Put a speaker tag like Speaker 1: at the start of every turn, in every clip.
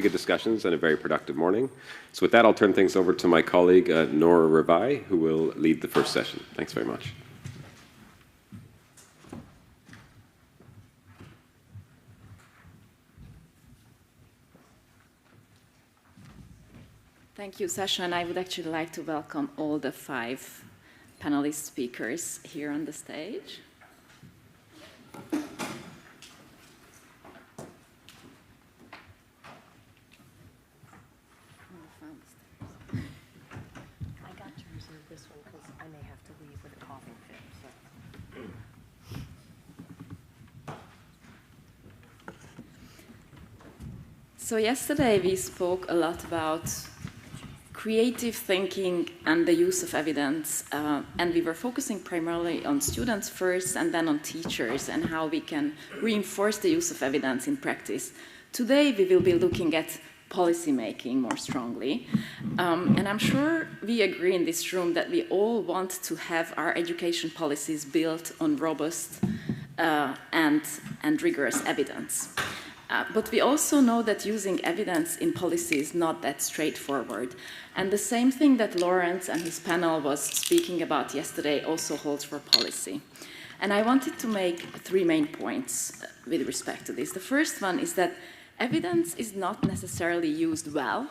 Speaker 1: Good discussions and a very productive morning. So with that, I'll turn things over to my colleague, Nora Rivai, who will lead the first session. Thanks very much.
Speaker 2: Thank you, Sasha, and I would actually like to welcome all the 5 panelist speakers here on the stage. So yesterday we spoke a lot about creative thinking and the use of evidence, and we were focusing primarily on students first and then on teachers and how we can reinforce the use of evidence in practice. Today we will be looking at policy making more strongly, and I'm sure we agree in this room that we all want to have our education policies built on robust and rigorous evidence. But we also know that using evidence in policy is not that straightforward. And the same thing that Lawrence and his panel was speaking about yesterday also holds for policy. And I wanted to make 3 main points with respect to this. The first one is that evidence is not necessarily used well.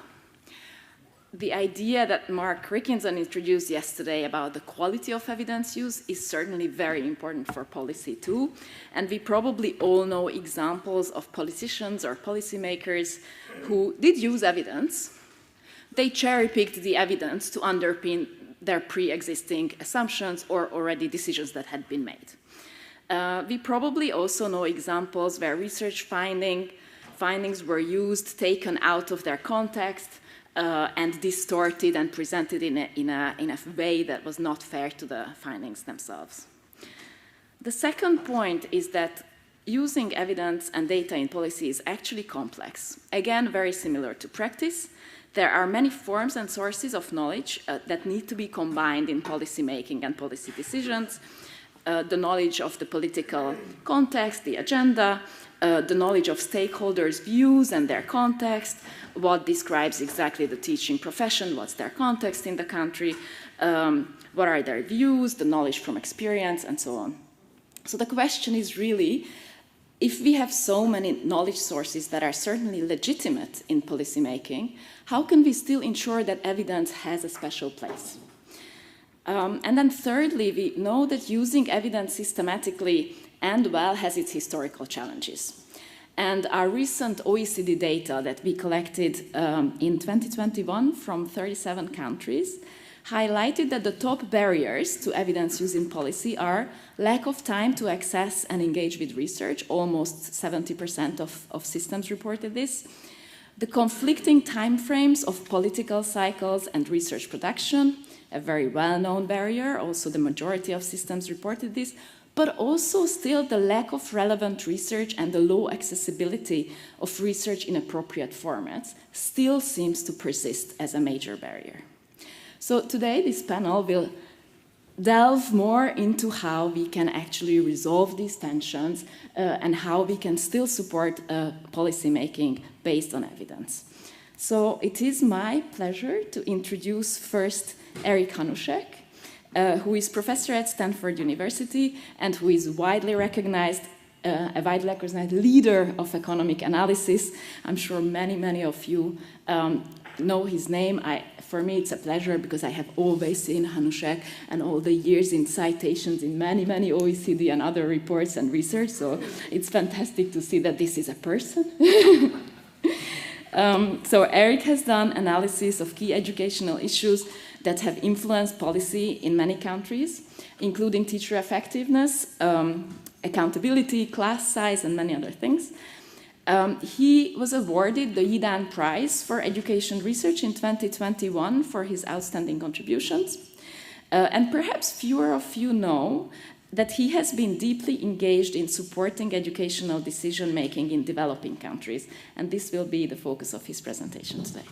Speaker 2: The idea that Mark Rickinson introduced yesterday about the quality of evidence use is certainly very important for policy too. And we probably all know examples of politicians or policymakers who did use evidence. They cherry-picked the evidence to underpin their pre-existing assumptions or already decisions that had been made. We probably also know examples where research findings were used, taken out of their context, and distorted and presented in a way that was not fair to the findings themselves. The second point is that using evidence and data in policy is actually complex. Again, very similar to practice. There are many forms and sources of knowledge that need to be combined in policy making and policy decisions. The knowledge of the political context, the agenda, the knowledge of stakeholders' views and their context, what describes exactly the teaching profession, what's their context in the country, what are their views, the knowledge from experience, and so on. So the question is really, if we have so many knowledge sources that are certainly legitimate in policymaking, how can we still ensure that evidence has a special place? And then thirdly, we know that using evidence systematically and well has its historical challenges. And our recent OECD data that we collected in 2021 from 37 countries highlighted that the top barriers to evidence use in policy are lack of time to access and engage with research. Almost 70% of systems reported this. The conflicting timeframes of political cycles and research production, a very well-known barrier. Also, the majority of systems reported this. But also still the lack of relevant research and the low accessibility of research in appropriate formats still seems to persist as a major barrier. So today this panel will delve more into how we can actually resolve these tensions and how we can still support policy making based on evidence. So it is my pleasure to introduce first Eric Hanushek, who is professor at Stanford University and who is a widely recognized leader of economic analysis. I'm sure many of you know his name. For me, it's a pleasure because I have always seen Hanushek and all the years in citations in many OECD and other reports and research. So it's fantastic to see that this is a person. So Eric has done analysis of key educational issues that have influenced policy in many countries, including teacher effectiveness, accountability, class size, and many other things. He was awarded the Yidan Prize for Education Research in 2021 for his outstanding contributions. And perhaps fewer of you know that he has been deeply engaged in supporting educational decision-making in developing countries. And this will be the focus of his presentation today.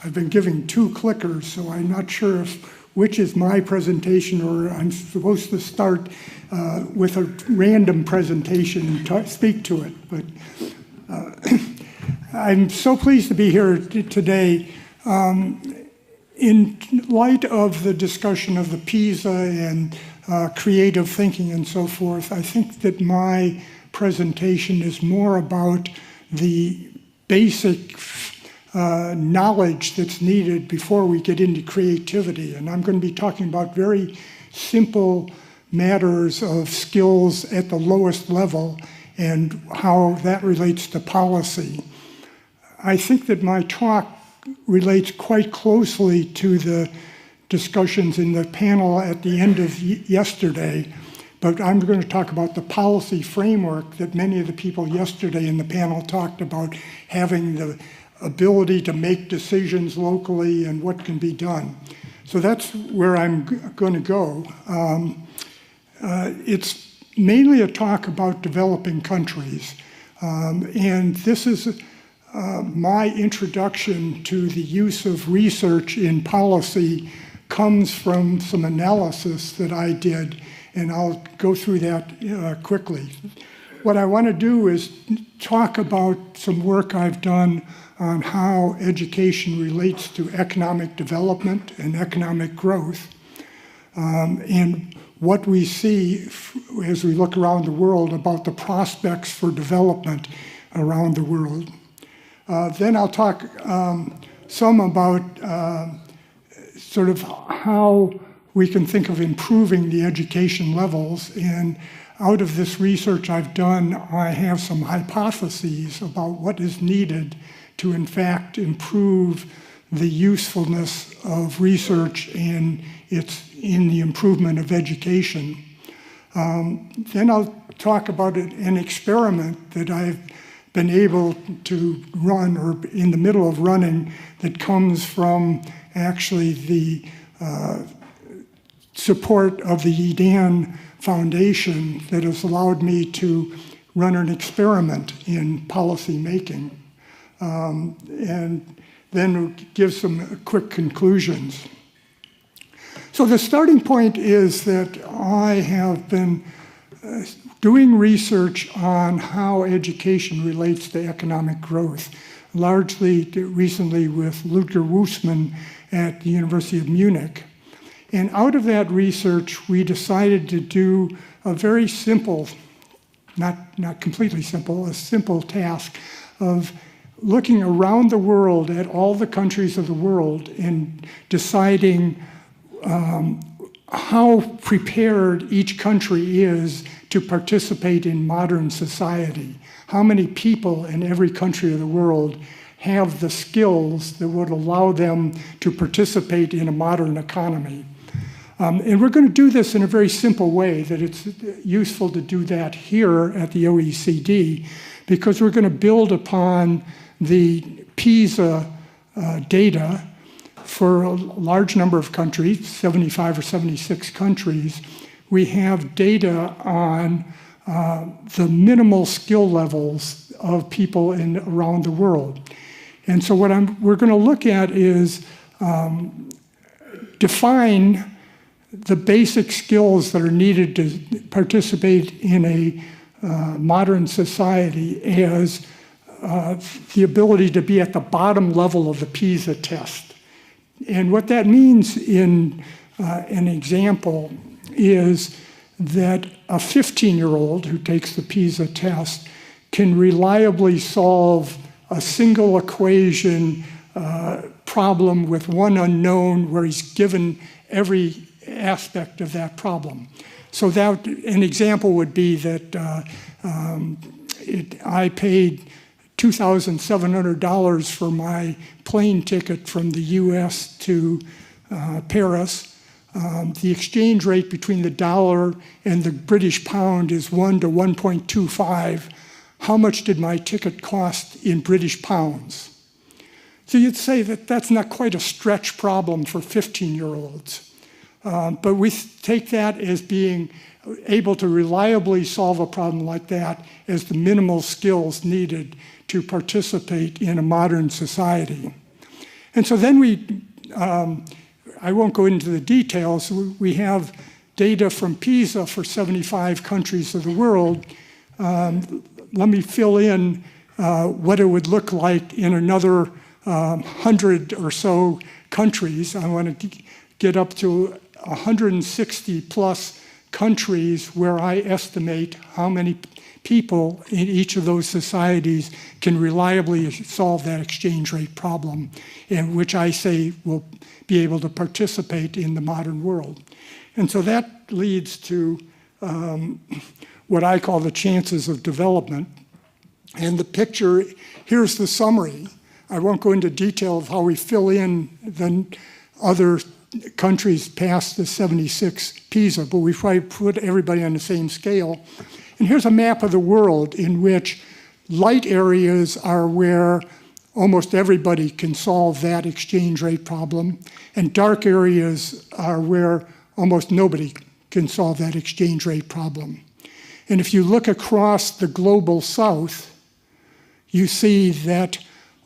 Speaker 3: I've been giving 2 clickers, so I'm not sure if which is my presentation, or I'm supposed to start with a random presentation and speak to it. But I'm so pleased to be here today. In light of the discussion of the PISA and creative thinking and so forth, I think that my presentation is more about the basic knowledge that's needed before we get into creativity. And I'm going to be talking about very simple matters of skills at the lowest level and how that relates to policy. I think that my talk relates quite closely to the discussions in the panel at the end of yesterday, but I'm going to talk about the policy framework that many of the people yesterday in the panel talked about, having the ability to make decisions locally and what can be done. So that's where I'm going to go. It's mainly a talk about developing countries, and this is my introduction to the use of research in policy comes from some analysis that I did, and I'll go through that quickly. What I want to do is talk about some work I've done on how education relates to economic development and economic growth, and what we see as we look around the world about the prospects for development around the world. Then I'll talk some about sort of how we can think of improving the education levels. And out of this research I've done, I have some hypotheses about what is needed to, in fact, improve the usefulness of research and in the improvement of education. Then I'll talk about an experiment that I've been able to run, or in the middle of running, that comes from actually the support of the Yidan Foundation that has allowed me to run an experiment in policy making, and then give some quick conclusions. So the starting point is that I have been doing research on how education relates to economic growth, largely recently with Ludger Wussmann at the University of Munich. And out of that research, we decided to do a very simple, not completely simple, a simple task of looking around the world at all the countries of the world and deciding how prepared each country is to participate in modern society. How many people in every country of the world have the skills that would allow them to participate in a modern economy. And we're going to do this in a very simple way, that it's useful to do that here at the OECD, because we're going to build upon the PISA data for a large number of countries, 75 or 76 countries. We have data on the minimal skill levels of people around the world. And so what we're going to look at is define the basic skills that are needed to participate in a modern society as the ability to be at the bottom level of the PISA test. And what that means in an example is that a 15-year-old who takes the PISA test can reliably solve a single equation problem with one unknown, where he's given every aspect of that problem. So that an example would be that I paid $2,700 for my plane ticket from the US to Paris. The exchange rate between the dollar and the British pound is 1 to 1.25. How much did my ticket cost in British pounds? So you'd say that that's not quite a stretch problem for 15-year-olds. But we take that as being able to reliably solve a problem like that as the minimal skills needed to participate in a modern society. And so then we I won't go into the details. We have data from PISA for 75 countries of the world. Let me fill in what it would look like in another 100 or so countries. I want to get up to 160 plus countries where I estimate how many people in each of those societies can reliably solve that exchange rate problem, and which I say will be able to participate in the modern world. And so that leads to what I call the chances of development. And the picture, here's the summary. I won't go into detail of how we fill in the other countries past the 76 PISA, but we try to put everybody on the same scale. And here's a map of the world in which light areas are where almost everybody can solve that exchange rate problem, and dark areas are where almost nobody can solve that exchange rate problem. And if you look across the global south, you see that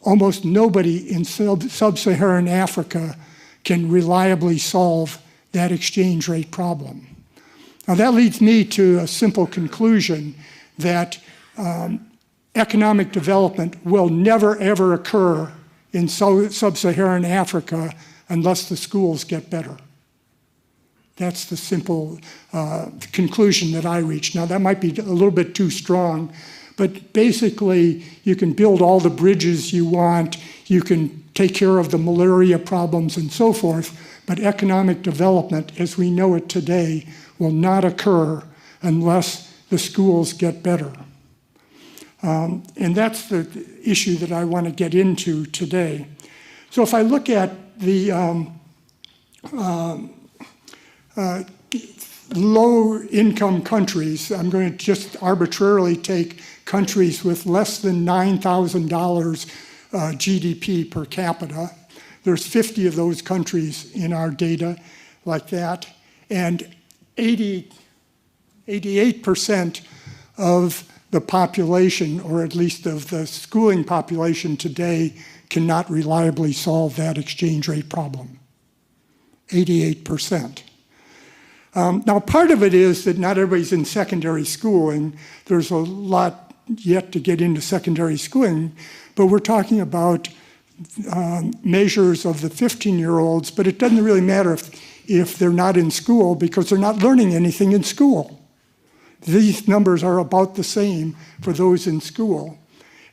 Speaker 3: almost nobody in sub-Saharan Africa can reliably solve that exchange rate problem. Now that leads me to a simple conclusion that economic development will never ever occur in sub-Saharan Africa unless the schools get better. That's the simple conclusion that I reach. Now that might be a little bit too strong, but basically you can build all the bridges you want, you can take care of the malaria problems and so forth, but economic development as we know it today will not occur unless the schools get better. And that's the issue that I want to get into today. So if I look at the low-income countries, I'm going to just arbitrarily take countries with less than $9,000 GDP per capita. There's 50 of those countries in our data like that, and 88% of the population, or at least of the schooling population today, cannot reliably solve that exchange rate problem. 88%. Now, part of it is that not everybody's in secondary schooling. There's a lot yet to get into secondary schooling, but we're talking about measures of the 15-year-olds, but it doesn't really matter if they're not in school because they're not learning anything in school. These numbers are about the same for those in school.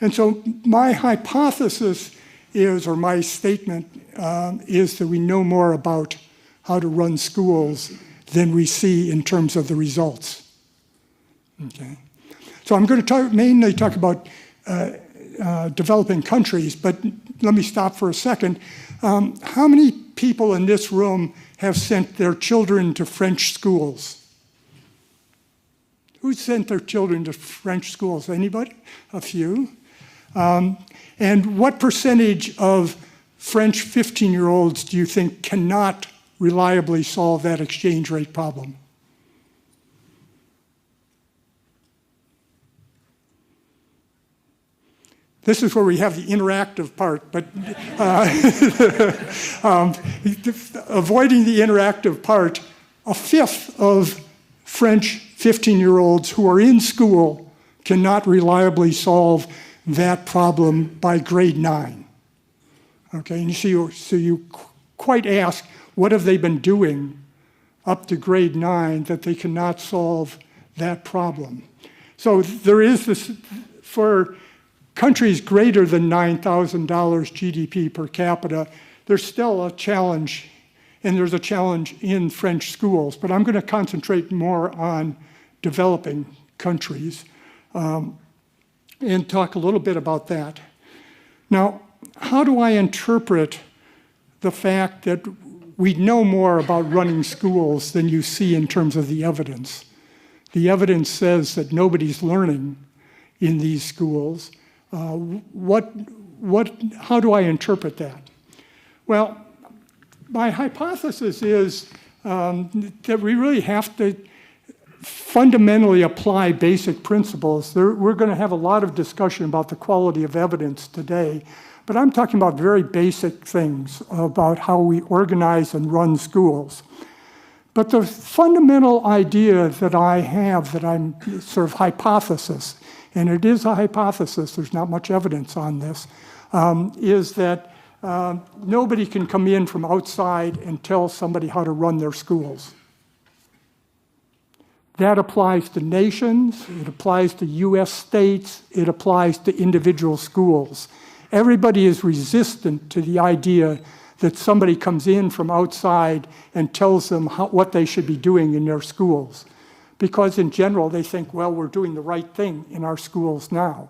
Speaker 3: And so my hypothesis is, or my statement is that we know more about how to run schools than we see in terms of the results. Okay. So I'm going to mainly talk about developing countries, but let me stop for a second. How many people in this room have sent their children to French schools? Who sent their children to French schools? Anybody? A few. And what percentage of French 15-year-olds do you think cannot reliably solve that exchange rate problem? This is where we have the interactive part, but avoiding the interactive part, a fifth of French 15-year-olds who are in school cannot reliably solve that problem by grade 9. Okay, and so you quite ask, what have they been doing up to grade 9 that they cannot solve that problem? So there is this, for countries greater than $9,000 GDP per capita, there's still a challenge, and there's a challenge in French schools, but I'm going to concentrate more on developing countries and talk a little bit about that. Now, how do I interpret the fact that we know more about running schools than you see in terms of the evidence? The evidence says that nobody's learning in these schools. How do I interpret that? Well, my hypothesis is that we really have to fundamentally apply basic principles. We're going to have a lot of discussion about the quality of evidence today, but I'm talking about very basic things about how we organize and run schools. But the fundamental idea that I have, that I'm sort of hypothesis, and it is a hypothesis, there's not much evidence on this, is that nobody can come in from outside and tell somebody how to run their schools. That applies to nations, it applies to US states, it applies to individual schools. Everybody is resistant to the idea that somebody comes in from outside and tells them what they should be doing in their schools. Because in general, they think, well, we're doing the right thing in our schools now.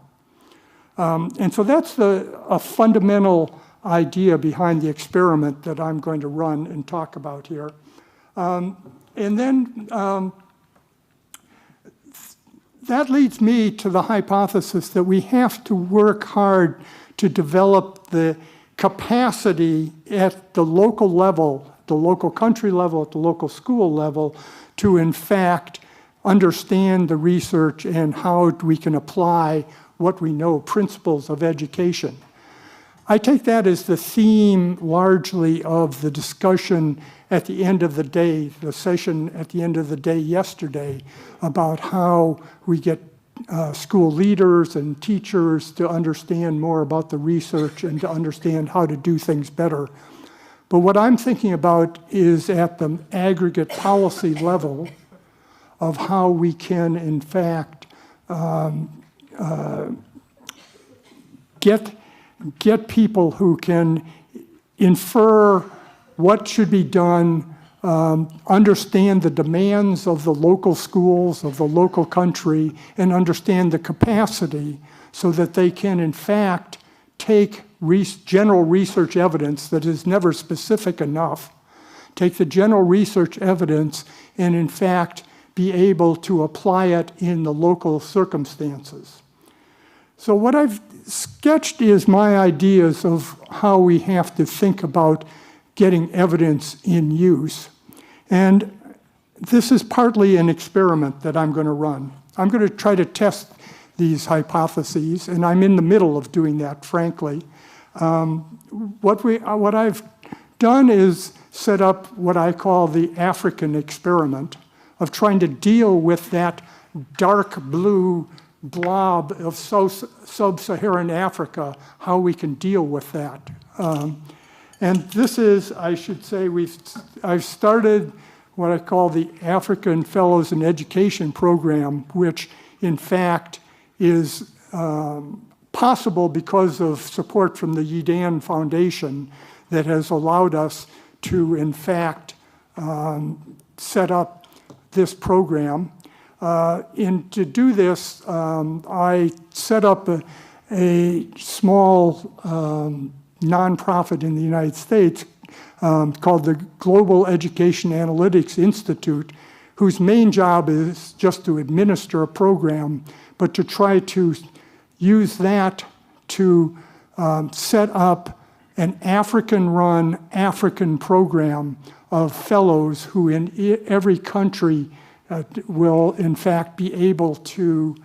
Speaker 3: And so that's a fundamental idea behind the experiment that I'm going to run and talk about here. And then that leads me to the hypothesis that we have to work hard to develop the capacity at the local level, the local country level, at the local school level, to in fact understand the research and how we can apply what we know, principles of education. I take that as the theme largely of the discussion at the end of the day, the session at the end of the day yesterday, about how we get school leaders and teachers to understand more about the research and to understand how to do things better. But what I'm thinking about is at the aggregate policy level of how we can, in fact, get people who can infer what should be done, understand the demands of the local schools, of the local country, and understand the capacity so that they can, in fact, take general research evidence that is never specific enough, take the general research evidence and, in fact, be able to apply it in the local circumstances. So what I've sketched is my ideas of how we have to think about getting evidence in use. And this is partly an experiment that I'm going to run. I'm going to try to test these hypotheses, and I'm in the middle of doing that, frankly. What I've done is set up what I call the African experiment of trying to deal with that dark blue blob of sub-Saharan Africa, how we can deal with that. And this is, I should say, I've started what I call the African Fellows in Education program, which in fact is possible because of support from the Yidan Foundation that has allowed us to, in fact, set up this program. And to do this, I set up a small nonprofit in the United States called the Global Education Analytics Institute, whose main job is just to administer a program, but to try to use that to set up an African-run African program of fellows who in every country will in fact be able to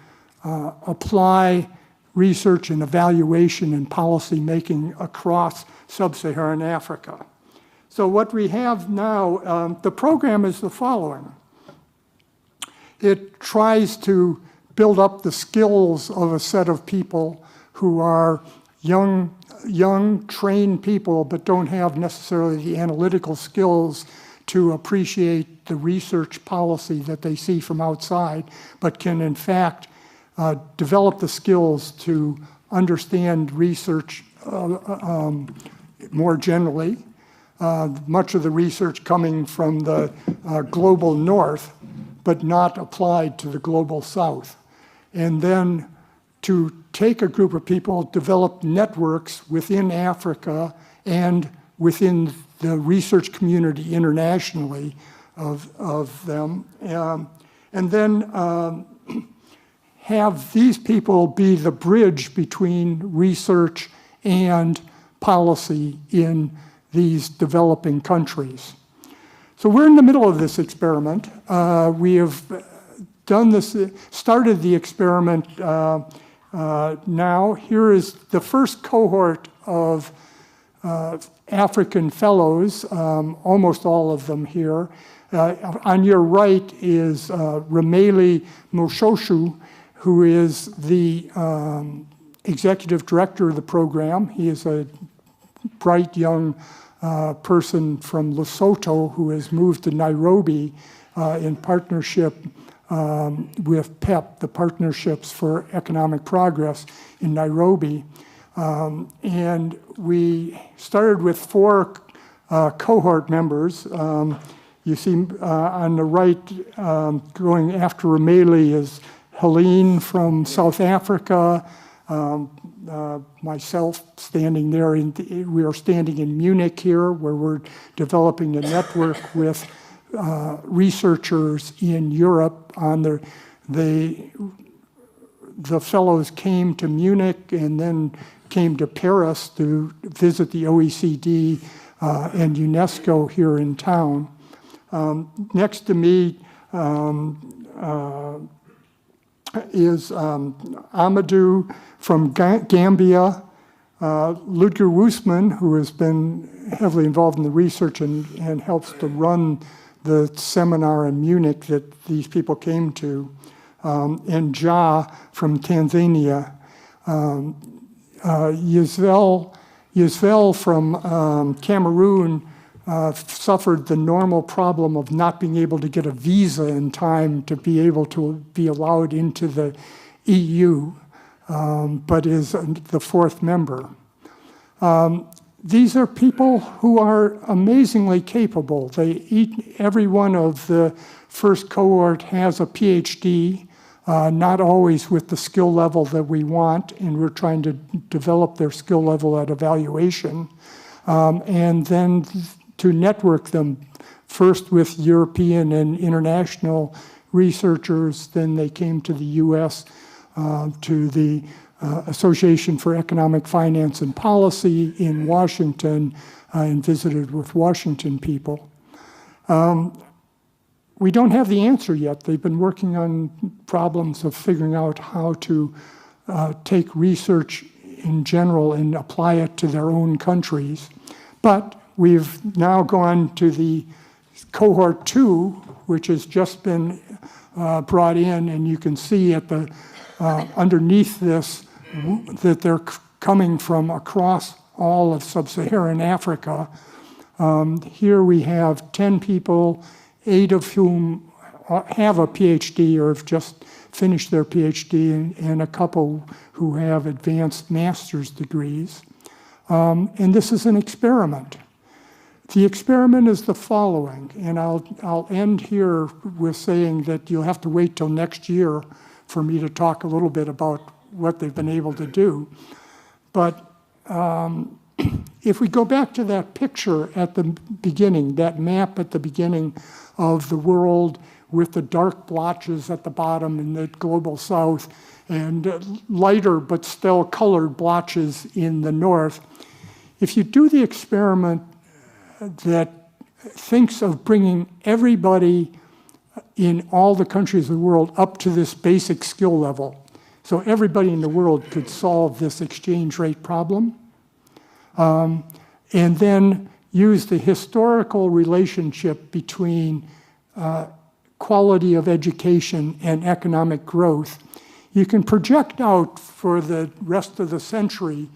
Speaker 3: apply research and evaluation and policy making across sub-Saharan Africa. So what we have now, the program is the following. It tries to build up the skills of a set of people who are young, trained people, but don't have necessarily the analytical skills to appreciate the research policy that they see from outside, but can in fact develop the skills to understand research more generally. Much of the research coming from the global north, but not applied to the global south. And then to take a group of people, develop networks within Africa and within the research community internationally of them, and then have these people be the bridge between research and policy in these developing countries. So we're in the middle of this experiment. We have done this, started the experiment now. Here is the first cohort of African fellows, almost all of them here. On your right is Rameli Moshoshu, who is the executive director of the program. He is a bright young person from Lesotho who has moved to Nairobi in partnership with PEP, the Partnerships for Economic Progress in Nairobi. And we started with 4 cohort members. You see on the right, going after Rameli is Helene from South Africa, myself standing there. We are standing in Munich here, where we're developing a network with researchers in Europe. On the fellows came to Munich and then came to Paris to visit the OECD and UNESCO here in town. Next to me is Amadou from Gambia, Ludger Woosman, who has been heavily involved in the research and helps to run the seminar in Munich that these people came to, and Ja from Tanzania. Yisvel from Cameroon suffered the normal problem of not being able to get a visa in time to be able to be allowed into the EU, but is the 4th member. These are people who are amazingly capable. Every one of the first cohort has a PhD, not always with the skill level that we want, and we're trying to develop their skill level at evaluation. And then to network them, first with European and international researchers, then they came to the US, to the Association for Economic Finance and Policy in Washington, and visited with Washington people. We don't have the answer yet. They've been working on problems of figuring out how to take research in general and apply it to their own countries. But we've now gone to the cohort 2, which has just been brought in, and you can see at the underneath this that they're coming from across all of sub-Saharan Africa. Here we have 10 people, 8 of whom have a PhD or have just finished their PhD, and a couple who have advanced master's degrees. And this is an experiment. The experiment is the following, and I'll end here with saying that you'll have to wait till next year for me to talk a little bit about what they've been able to do. But if we go back to that picture at the beginning, that map at the beginning of the world with the dark blotches at the bottom in the global south and lighter but still colored blotches in the north, if you do the experiment that thinks of bringing everybody in all the countries of the world up to this basic skill level, so everybody in the world could solve this exchange rate problem, and then use the historical relationship between quality of education and economic growth, you can project out for the rest of the century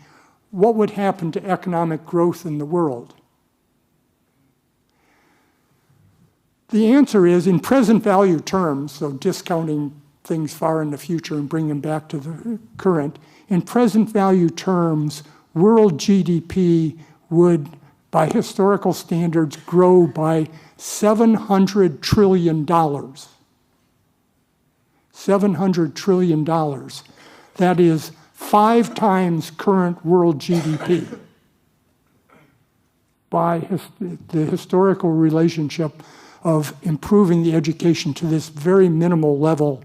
Speaker 3: what would happen to economic growth in the world. The answer is, in present value terms, so discounting things far in the future and bringing them back to the current, in present value terms, world GDP would, by historical standards, grow by $700 trillion. $700 trillion. That is 5 times current world GDP by the historical relationship of improving the education to this very minimal level.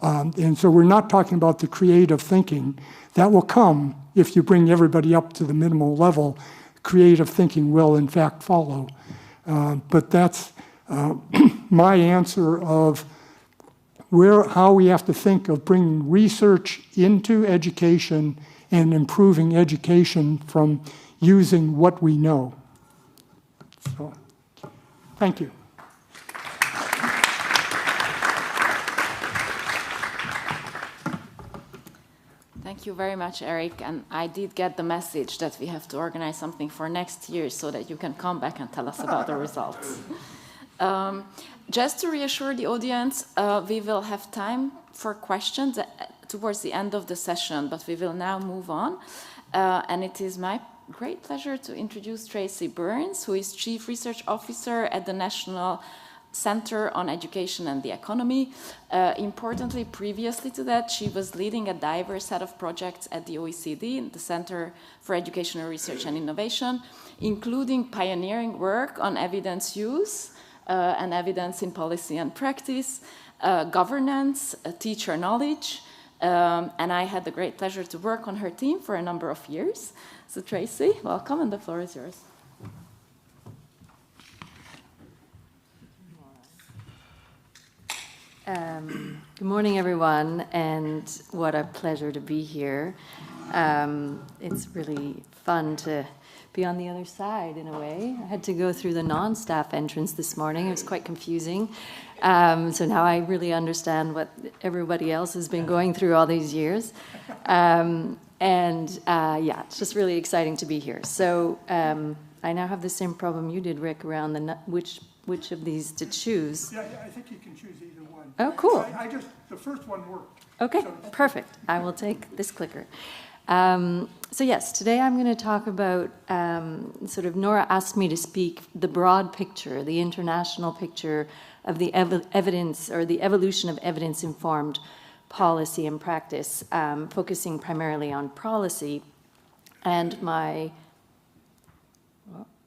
Speaker 3: And so we're not talking about the creative thinking. That will come if you bring everybody up to the minimal level. Creative thinking will, in fact, follow. But that's my answer of how we have to think of bringing research into education and improving education from using what we know. So, thank you.
Speaker 2: Thank you very much, Eric. And I did get the message that we have to organize something for next year so that you can come back and tell us about the results. Just to reassure the audience, we will have time for questions towards the end of the session, but we will now move on. And it is my great pleasure to introduce Tracey Burns, who is Chief Research Officer at the National Center on Education and the Economy. Importantly, previously to that, she was leading a diverse set of projects at the OECD, the Center for Educational Research and Innovation, including pioneering work on evidence use and evidence in policy and practice, governance, teacher knowledge, and I had the great pleasure to work on her team for a number of years. So Tracey, welcome, and the floor is yours.
Speaker 4: Good morning, everyone, and what a pleasure to be here. It's really fun to be on the other side, in a way. I had to go through the non-staff entrance this morning. It was quite confusing. So now I really understand what everybody else has been going through all these years. Yeah, it's just really exciting to be here. So I now have the same problem you did, Rick, around which of these to choose.
Speaker 3: Yeah, I think you can choose either one.
Speaker 4: Oh, cool.
Speaker 3: The first one worked.
Speaker 4: Okay, perfect. I will take this clicker. So yes, today I'm going to talk about, Nora asked me to speak the broad picture, the international picture of the evidence, or the evolution of evidence-informed policy and practice, focusing primarily on policy. And now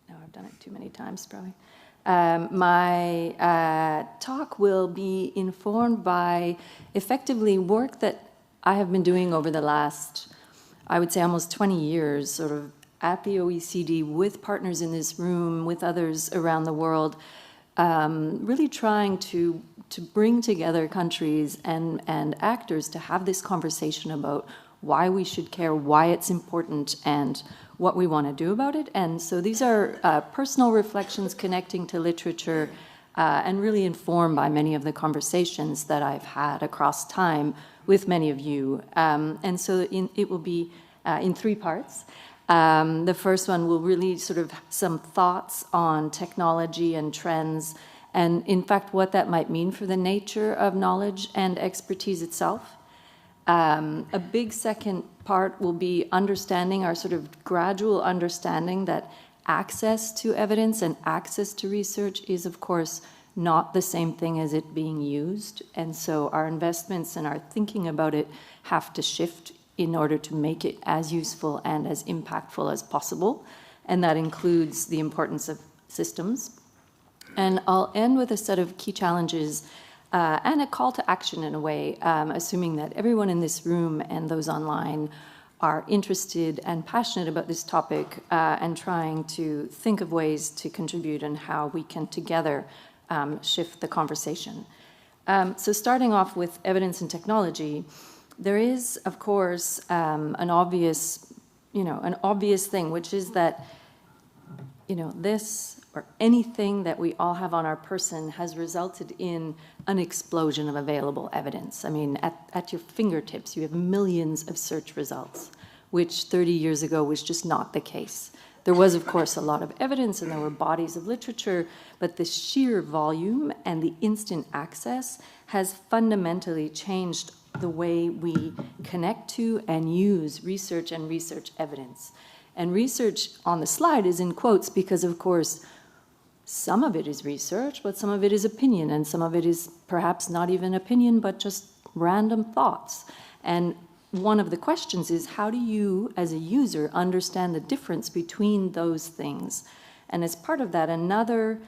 Speaker 4: I've done it too many times, probably. My talk will be informed by effectively work that I have been doing over the last, I would say, almost 20 years, sort of at the OECD with partners in this room, with others around the world, really trying to bring together countries and actors to have this conversation about why we should care, why it's important, and what we want to do about it. And so these are personal reflections connecting to literature and really informed by many of the conversations that I've had across time with many of you. And so it will be in three parts. The first one will really sort of some thoughts on technology and trends, and in fact what that might mean for the nature of knowledge and expertise itself. A big second part will be understanding, our sort of gradual understanding that access to evidence and access to research is, of course, not the same thing as it being used. And so our investments and our thinking about it have to shift in order to make it as useful and as impactful as possible. And that includes the importance of systems. And I'll end with a set of key challenges and a call to action in a way, assuming that everyone in this room and those online are interested and passionate about this topic and trying to think of ways to contribute and how we can together shift the conversation. So starting off with evidence and technology, there is, of course, an obvious thing, which is that, this or anything that we all have on our person has resulted in an explosion of available evidence. I mean, at your fingertips, you have millions of search results, which 30 years ago was just not the case. There was, of course, a lot of evidence and there were bodies of literature, but the sheer volume and the instant access has fundamentally changed the way we connect to and use research and research evidence. And research on the slide is in quotes because, of course, some of it is research, but some of it is opinion, and some of it is perhaps not even opinion, but just random thoughts. And one of the questions is, how do you, as a user, understand the difference between those things? And as part of that, another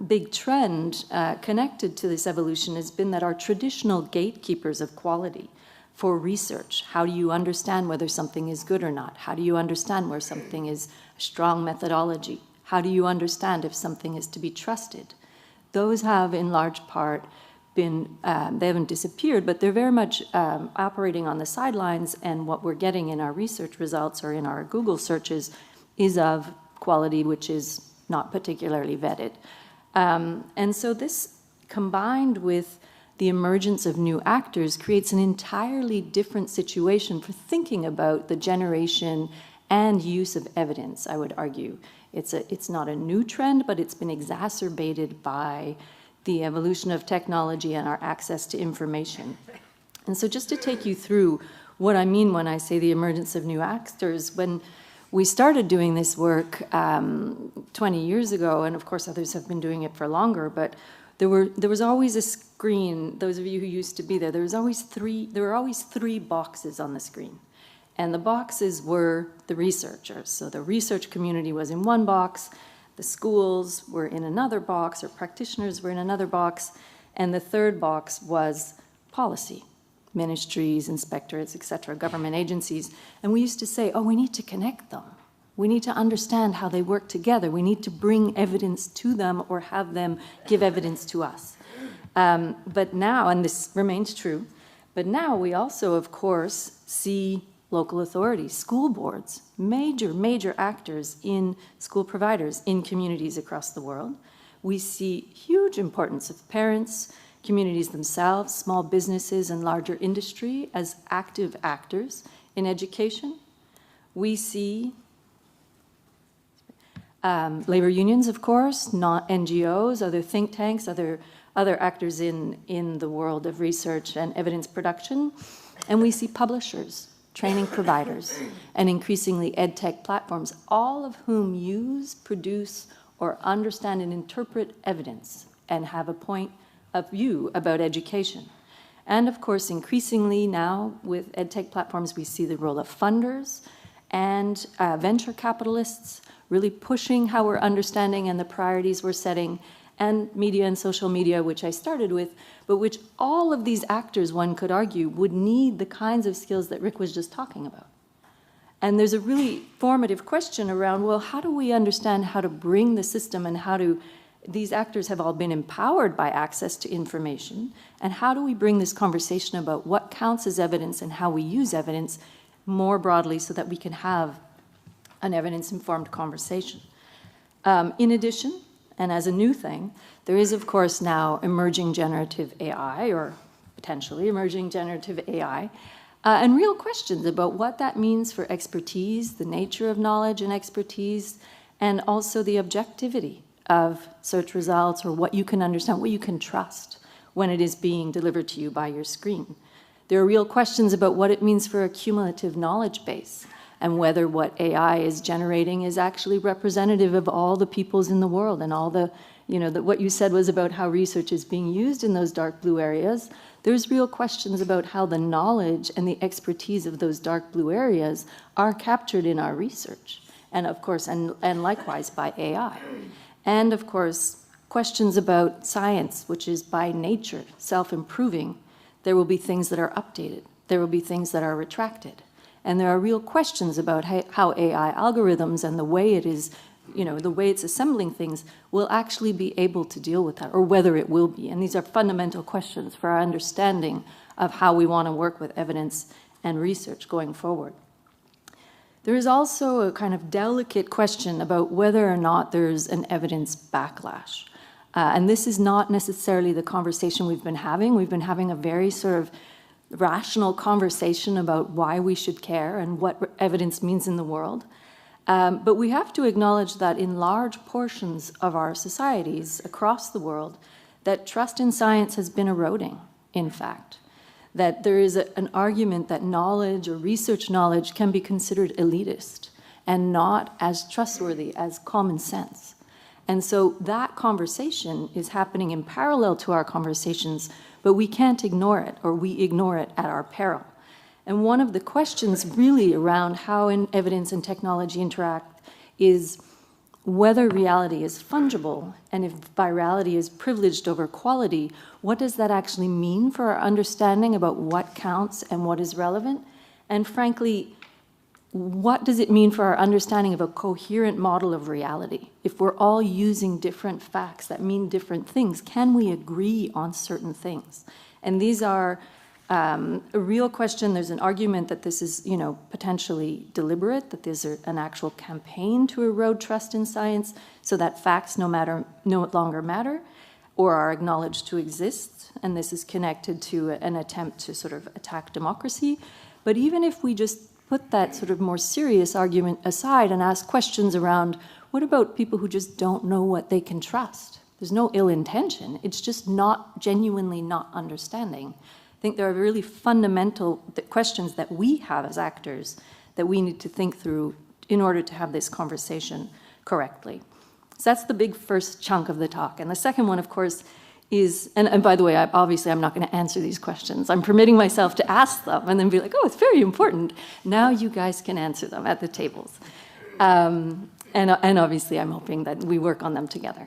Speaker 4: big trend connected to this evolution has been that our traditional gatekeepers of quality for research, how do you understand whether something is good or not? How do you understand where something is a strong methodology? How do you understand if something is to be trusted? Those have, in large part, been, they haven't disappeared, but they're very much operating on the sidelines, and what we're getting in our research results or in our Google searches is of quality which is not particularly vetted. And so this, combined with the emergence of new actors, creates an entirely different situation for thinking about the generation and use of evidence, I would argue. It's not a new trend, but it's been exacerbated by the evolution of technology and our access to information. And so just to take you through what I mean when I say the emergence of new actors, when we started doing this work 20 years ago, and of course others have been doing it for longer, but there was always a screen. Those of you who used to be there, there were always three boxes on the screen. And the boxes were the researchers. So the research community was in one box, the schools were in another box, or practitioners were in another box, and the third box was policy, ministries, inspectorates, etc., government agencies. And we used to say, oh, we need to connect them. We need to understand how they work together. We need to bring evidence to them or have them give evidence to us. But now, and this remains true, but now we also, of course, see local authorities, school boards, major actors in school providers in communities across the world. We see huge importance of parents, communities themselves, small businesses, and larger industry as active actors in education. We see labor unions, of course, not NGOs, other think tanks, other actors in the world of research and evidence production. And we see publishers, training providers, and increasingly ed tech platforms, all of whom use, produce, or understand and interpret evidence and have a point of view about education. And of course, increasingly now with ed tech platforms, we see the role of funders and venture capitalists really pushing how we're understanding and the priorities we're setting, and media and social media, which I started with, but which all of these actors, one could argue, would need the kinds of skills that Rick was just talking about. And there's a really formative question around, well, how do we understand how to bring the system, and how do these actors have all been empowered by access to information, and how do we bring this conversation about what counts as evidence and how we use evidence more broadly so that we can have an evidence-informed conversation. In addition, and as a new thing, there is, of course, now emerging generative AI, or potentially emerging generative AI, and real questions about what that means for expertise, the nature of knowledge and expertise, and also the objectivity of search results, or what you can understand, what you can trust when it is being delivered to you by your screen. There are real questions about what it means for a cumulative knowledge base, and whether what AI is generating is actually representative of all the peoples in the world, and all the, what you said was about how research is being used in those dark blue areas. There's real questions about how the knowledge and the expertise of those dark blue areas are captured in our research, and of course, and likewise by AI. And of course, questions about science, which is by nature self-improving. There will be things that are updated. There will be things that are retracted. And there are real questions about how AI algorithms and the way it is, the way it's assembling things will actually be able to deal with that, or whether it will be. And these are fundamental questions for our understanding of how we want to work with evidence and research going forward. There is also a kind of delicate question about whether or not there's an evidence backlash. And this is not necessarily the conversation we've been having. We've been having a very sort of rational conversation about why we should care and what evidence means in the world. But we have to acknowledge that in large portions of our societies across the world, that trust in science has been eroding, in fact. That there is an argument that knowledge or research knowledge can be considered elitist and not as trustworthy as common sense. And so that conversation is happening in parallel to our conversations, but we can't ignore it, or we ignore it at our peril. And one of the questions really around how evidence and technology interact is whether reality is fungible, and if virality is privileged over quality, what does that actually mean for our understanding about what counts and what is relevant? And frankly, what does it mean for our understanding of a coherent model of reality? If we're all using different facts that mean different things, can we agree on certain things? And these are a real question. There's an argument that this is, potentially deliberate, that there's an actual campaign to erode trust in science so that facts no longer matter or are acknowledged to exist. And this is connected to an attempt to sort of attack democracy. But even if we just put that sort of more serious argument aside and ask questions around, what about people who just don't know what they can trust? There's no ill intention. It's just not genuinely not understanding. I think there are really fundamental questions that we have as actors that we need to think through in order to have this conversation correctly. So that's the big first chunk of the talk. And the second one, of course, is, and by the way, obviously I'm not going to answer these questions. I'm permitting myself to ask them and then be like, oh, it's very important. Now you guys can answer them at the tables. And obviously I'm hoping that we work on them together.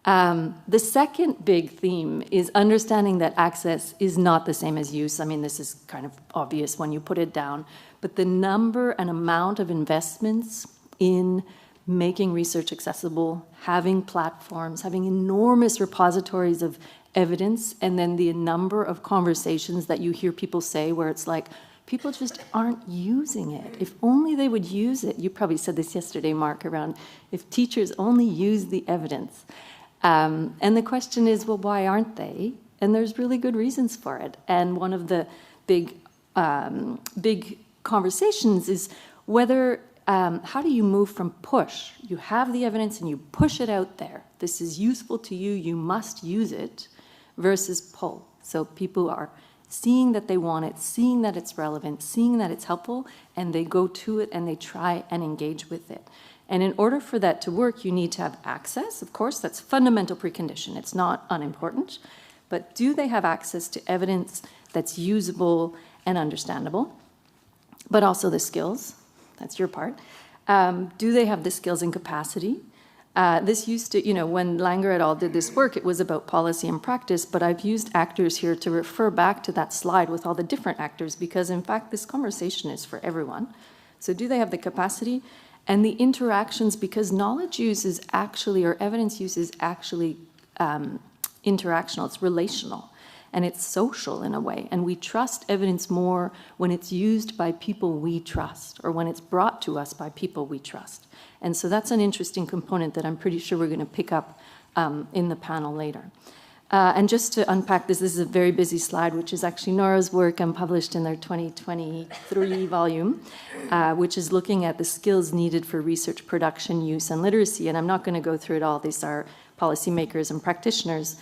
Speaker 4: The second big theme is understanding that access is not the same as use. I mean, this is kind of obvious when you put it down, but the number and amount of investments in making research accessible, having platforms, having enormous repositories of evidence, and then the number of conversations that you hear people say where it's like, people just aren't using it. If only they would use it. You probably said this yesterday, Mark, around if teachers only use the evidence. And the question is, well, why aren't they? And there's really good reasons for it. And one of the big conversations is whether how do you move from push? You have the evidence and you push it out there. This is useful to you, you must use it, versus pull. So people are seeing that they want it, seeing that it's relevant, seeing that it's helpful, and they go to it and they try and engage with it. And in order for that to work, you need to have access. Of course, that's a fundamental precondition. It's not unimportant. But do they have access to evidence that's usable and understandable? But also the skills. That's your part. Do they have the skills and capacity? This used to, when Langer et al. Did this work, it was about policy and practice, but I've used actors here to refer back to that slide with all the different actors, because in fact, this conversation is for everyone. So do they have the capacity? And the interactions, because knowledge use is actually, or evidence use is actually interactional, it's relational. And it's social in a way. And we trust evidence more when it's used by people we trust, or when it's brought to us by people we trust. And so that's an interesting component that I'm pretty sure we're going to pick up in the panel later. And just to unpack this is a very busy slide, which is actually Nora's work and published in their 2023 volume, which is looking at the skills needed for research production, use, and literacy. And I'm not going to go through it all. These are policymakers and practitioners.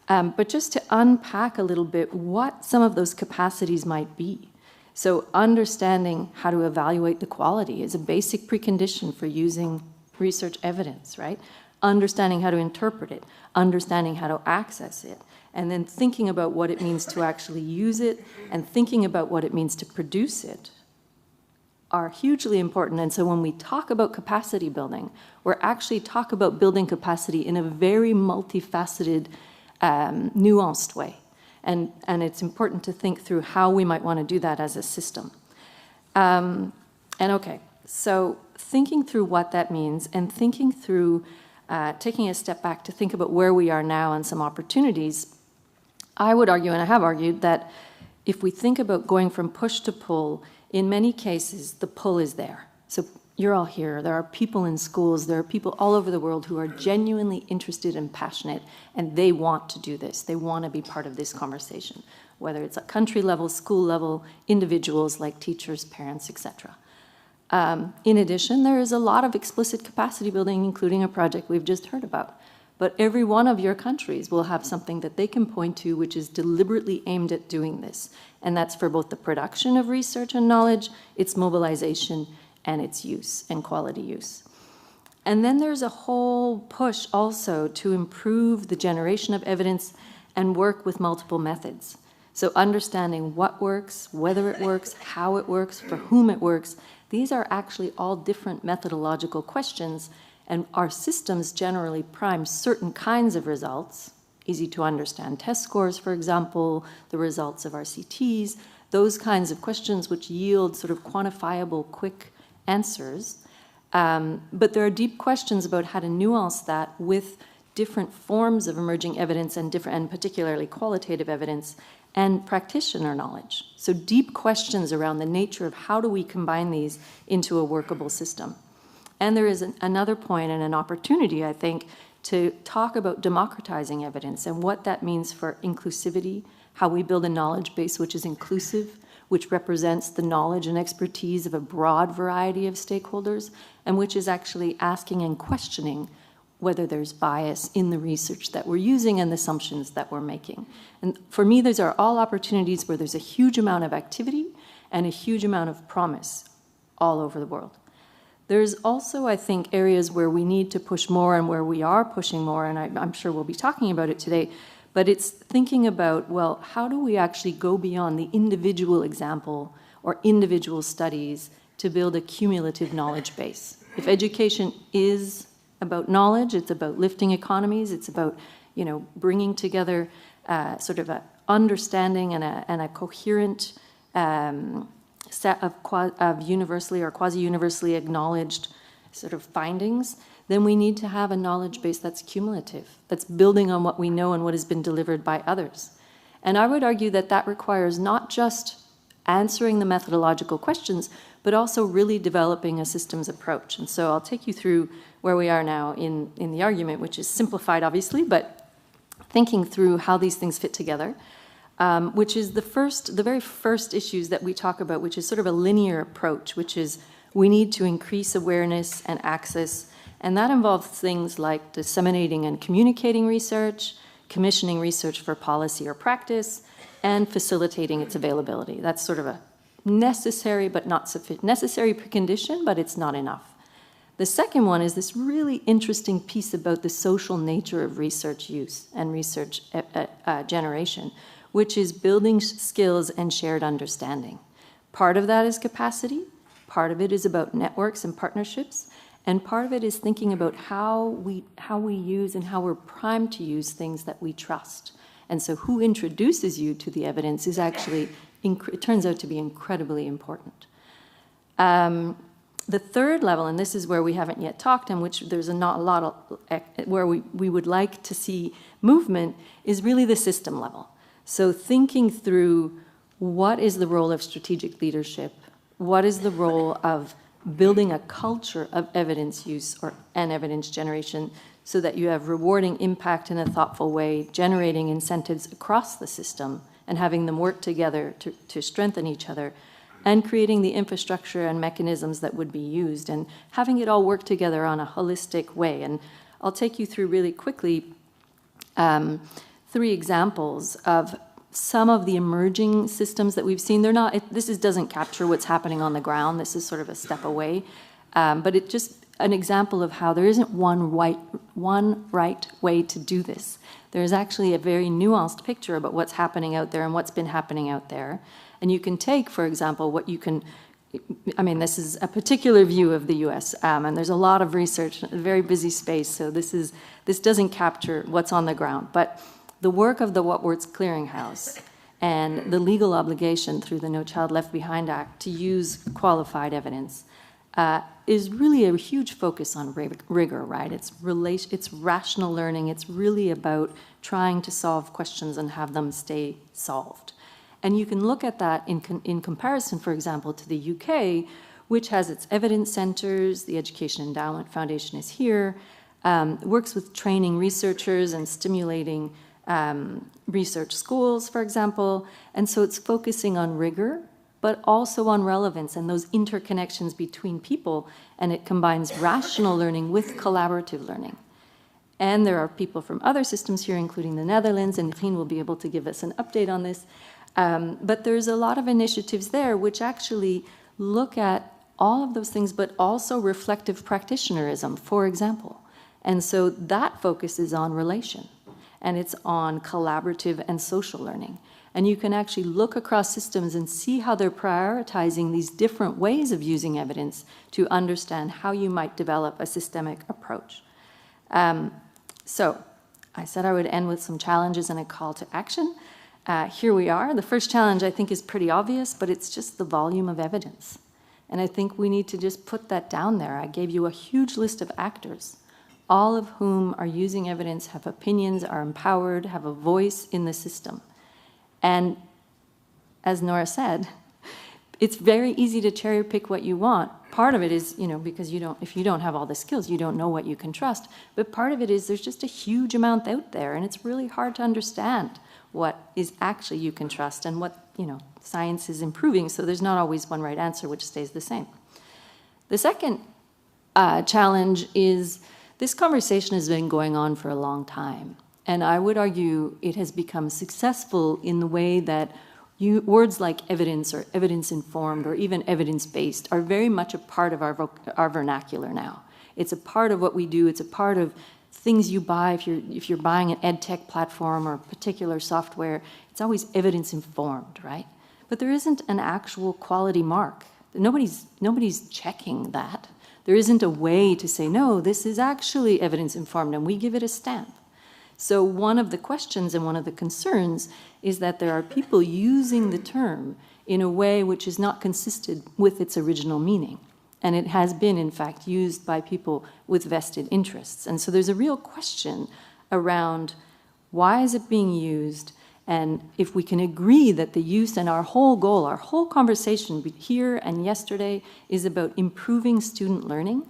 Speaker 4: But just to unpack a little bit what some of those capacities might be. So understanding how to evaluate the quality is a basic precondition for using research evidence, right? Understanding how to interpret it, understanding how to access it, and then thinking about what it means to actually use it and thinking about what it means to produce it are hugely important. And so when we talk about capacity building, we're actually talk about building capacity in a very multifaceted nuanced way. And it's important to think through how we might want to do that as a system. Okay, so thinking through what that means and thinking through taking a step back to think about where we are now and some opportunities, I would argue, and I have argued, that if we think about going from push to pull, in many cases, the pull is there. So you're all here. There are people in schools. There are people all over the world who are genuinely interested and passionate, and they want to do this. They want to be part of this conversation, whether it's at country level, school level, individuals like teachers, parents, etc. In addition, there is a lot of explicit capacity building, including a project we've just heard about. But every one of your countries will have something that they can point to which is deliberately aimed at doing this. And that's for both the production of research and knowledge, its mobilization, and its use and quality use. And then there's a whole push also to improve the generation of evidence and work with multiple methods. So understanding what works, whether it works, how it works, for whom it works, these are actually all different methodological questions, and our systems generally prime certain kinds of results, easy to understand test scores, for example, the results of RCTs, those kinds of questions which yield sort of quantifiable, quick answers. But there are deep questions about how to nuance that with different forms of emerging evidence and particularly qualitative evidence and practitioner knowledge. So deep questions around the nature of how do we combine these into a workable system. And there is another point and an opportunity, I think, to talk about democratizing evidence and what that means for inclusivity, how we build a knowledge base which is inclusive, which represents the knowledge and expertise of a broad variety of stakeholders, and which is actually asking and questioning whether there's bias in the research that we're using and the assumptions that we're making. And for me, those are all opportunities where there's a huge amount of activity and a huge amount of promise all over the world. There's also, I think, areas where we need to push more and where we are pushing more, and I'm sure we'll be talking about it today, but it's thinking about, well, how do we actually go beyond the individual example or individual studies to build a cumulative knowledge base? If education is about knowledge, it's about lifting economies, it's about, you know, bringing together sort of an understanding and a coherent set of universally or quasi-universally acknowledged sort of findings, then we need to have a knowledge base that's cumulative, that's building on what we know and what has been delivered by others. And I would argue that that requires not just answering the methodological questions, but also really developing a systems approach. And so I'll take you through where we are now in the argument, which is simplified, obviously, but thinking through how these things fit together. Which is the very first issues that we talk about, which is sort of a linear approach, which is we need to increase awareness and access, and that involves things like disseminating and communicating research, commissioning research for policy or practice, and facilitating its availability. That's sort of a necessary but not sufficient, necessary precondition, but it's not enough. The second one is this really interesting piece about the social nature of research use and research generation, which is building skills and shared understanding. Part of that is capacity, part of it is about networks and partnerships, and part of it is thinking about how we use and how we're primed to use things that we trust. And so who introduces you to the evidence is actually, it turns out to be incredibly important. The third level, and this is where we haven't yet talked, and which there's not a lot of, where we would like to see movement, is really the system level. So thinking through what is the role of strategic leadership, what is the role of building a culture of evidence use and evidence generation so that you have rewarding impact in a thoughtful way, generating incentives across the system and having them work together to strengthen each other, and creating the infrastructure and mechanisms that would be used and having it all work together on a holistic way. And I'll take you through really quickly 3 examples of some of the emerging systems that we've seen. They're not, doesn't capture what's happening on the ground. This is sort of a step away. But it's just an example of how there isn't one right way to do this. There's actually a very nuanced picture about what's happening out there and what's been happening out there. And you can take, for example, this is a particular view of the US, and there's a lot of research, a very busy space, so this doesn't capture what's on the ground. But the work of the Whatworks Clearinghouse and the legal obligation through the No Child Left Behind Act to use qualified evidence is really a huge focus on rigor, right? It's rational learning. It's really about trying to solve questions and have them stay solved. And you can look at that in comparison, for example, to the UK, which has its evidence centers. The Education Endowment Foundation is here, works with training researchers and stimulating research schools, for example. And so it's focusing on rigor, but also on relevance and those interconnections between people. And it combines rational learning with collaborative learning. And there are people from other systems here, including the Netherlands, and Yidan will be able to give us an update on this. But there's a lot of initiatives there which actually look at all of those things, but also reflective practitionerism, for example. And so that focuses on relation, and it's on collaborative and social learning. And you can actually look across systems and see how they're prioritizing these different ways of using evidence to understand how you might develop a systemic approach. So I said I would end with some challenges and a call to action. Here we are. The first challenge, I think, is pretty obvious, but it's just the volume of evidence. And I think we need to just put that down there. I gave you a huge list of actors, all of whom are using evidence, have opinions, are empowered, have a voice in the system. And as Nora said, it's very easy to cherry pick what you want. Part of it is, because if you don't have all the skills, you don't know what you can trust. But part of it is there's just a huge amount out there, and it's really hard to understand what is actually you can trust and what, science is improving. So there's not always one right answer, which stays the same. The second challenge is this conversation has been going on for a long time. And I would argue it has become successful in the way that words like evidence or evidence-informed or even evidence-based are very much a part of our vernacular now. It's a part of what we do. It's a part of things you buy. If you're buying an ed tech platform or particular software, it's always evidence-informed, right? But there isn't an actual quality mark. Nobody's checking that. There isn't a way to say, no, this is actually evidence-informed, and we give it a stamp. So one of the questions and one of the concerns is that there are people using the term in a way which is not consistent with its original meaning. And it has been, in fact, used by people with vested interests. And so there's a real question around why is it being used, and if we can agree that the use and our whole goal, our whole conversation here and yesterday is about improving student learning,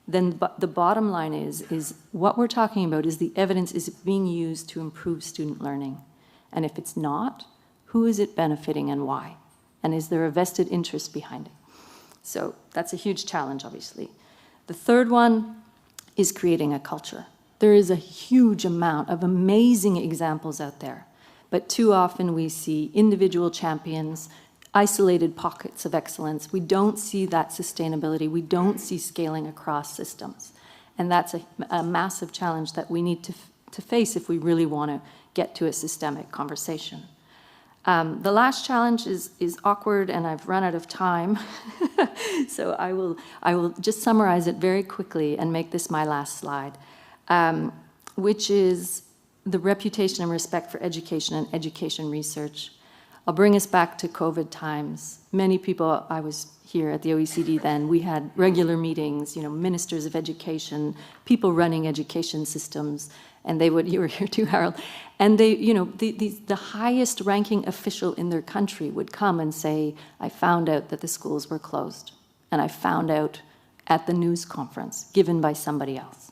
Speaker 4: then the bottom line is what we're talking about is the evidence is being used to improve student learning. And if it's not, who is it benefiting and why? And is there a vested interest behind it? So that's a huge challenge, obviously. The third one is creating a culture. There is a huge amount of amazing examples out there, but too often we see individual champions, isolated pockets of excellence. We don't see that sustainability. We don't see scaling across systems. And that's a massive challenge that we need to face if we really want to get to a systemic conversation. The last challenge is awkward, and I've run out of time. So I will just summarize it very quickly and make this my last slide, which is the reputation and respect for education and education research. I'll bring us back to COVID times. Many people, I was here at the OECD then, we had regular meetings, ministers of education, people running education systems, and they would, you were here too, Harold, and they, the highest ranking official in their country would come and say, I found out that the schools were closed, and I found out at the news conference given by somebody else.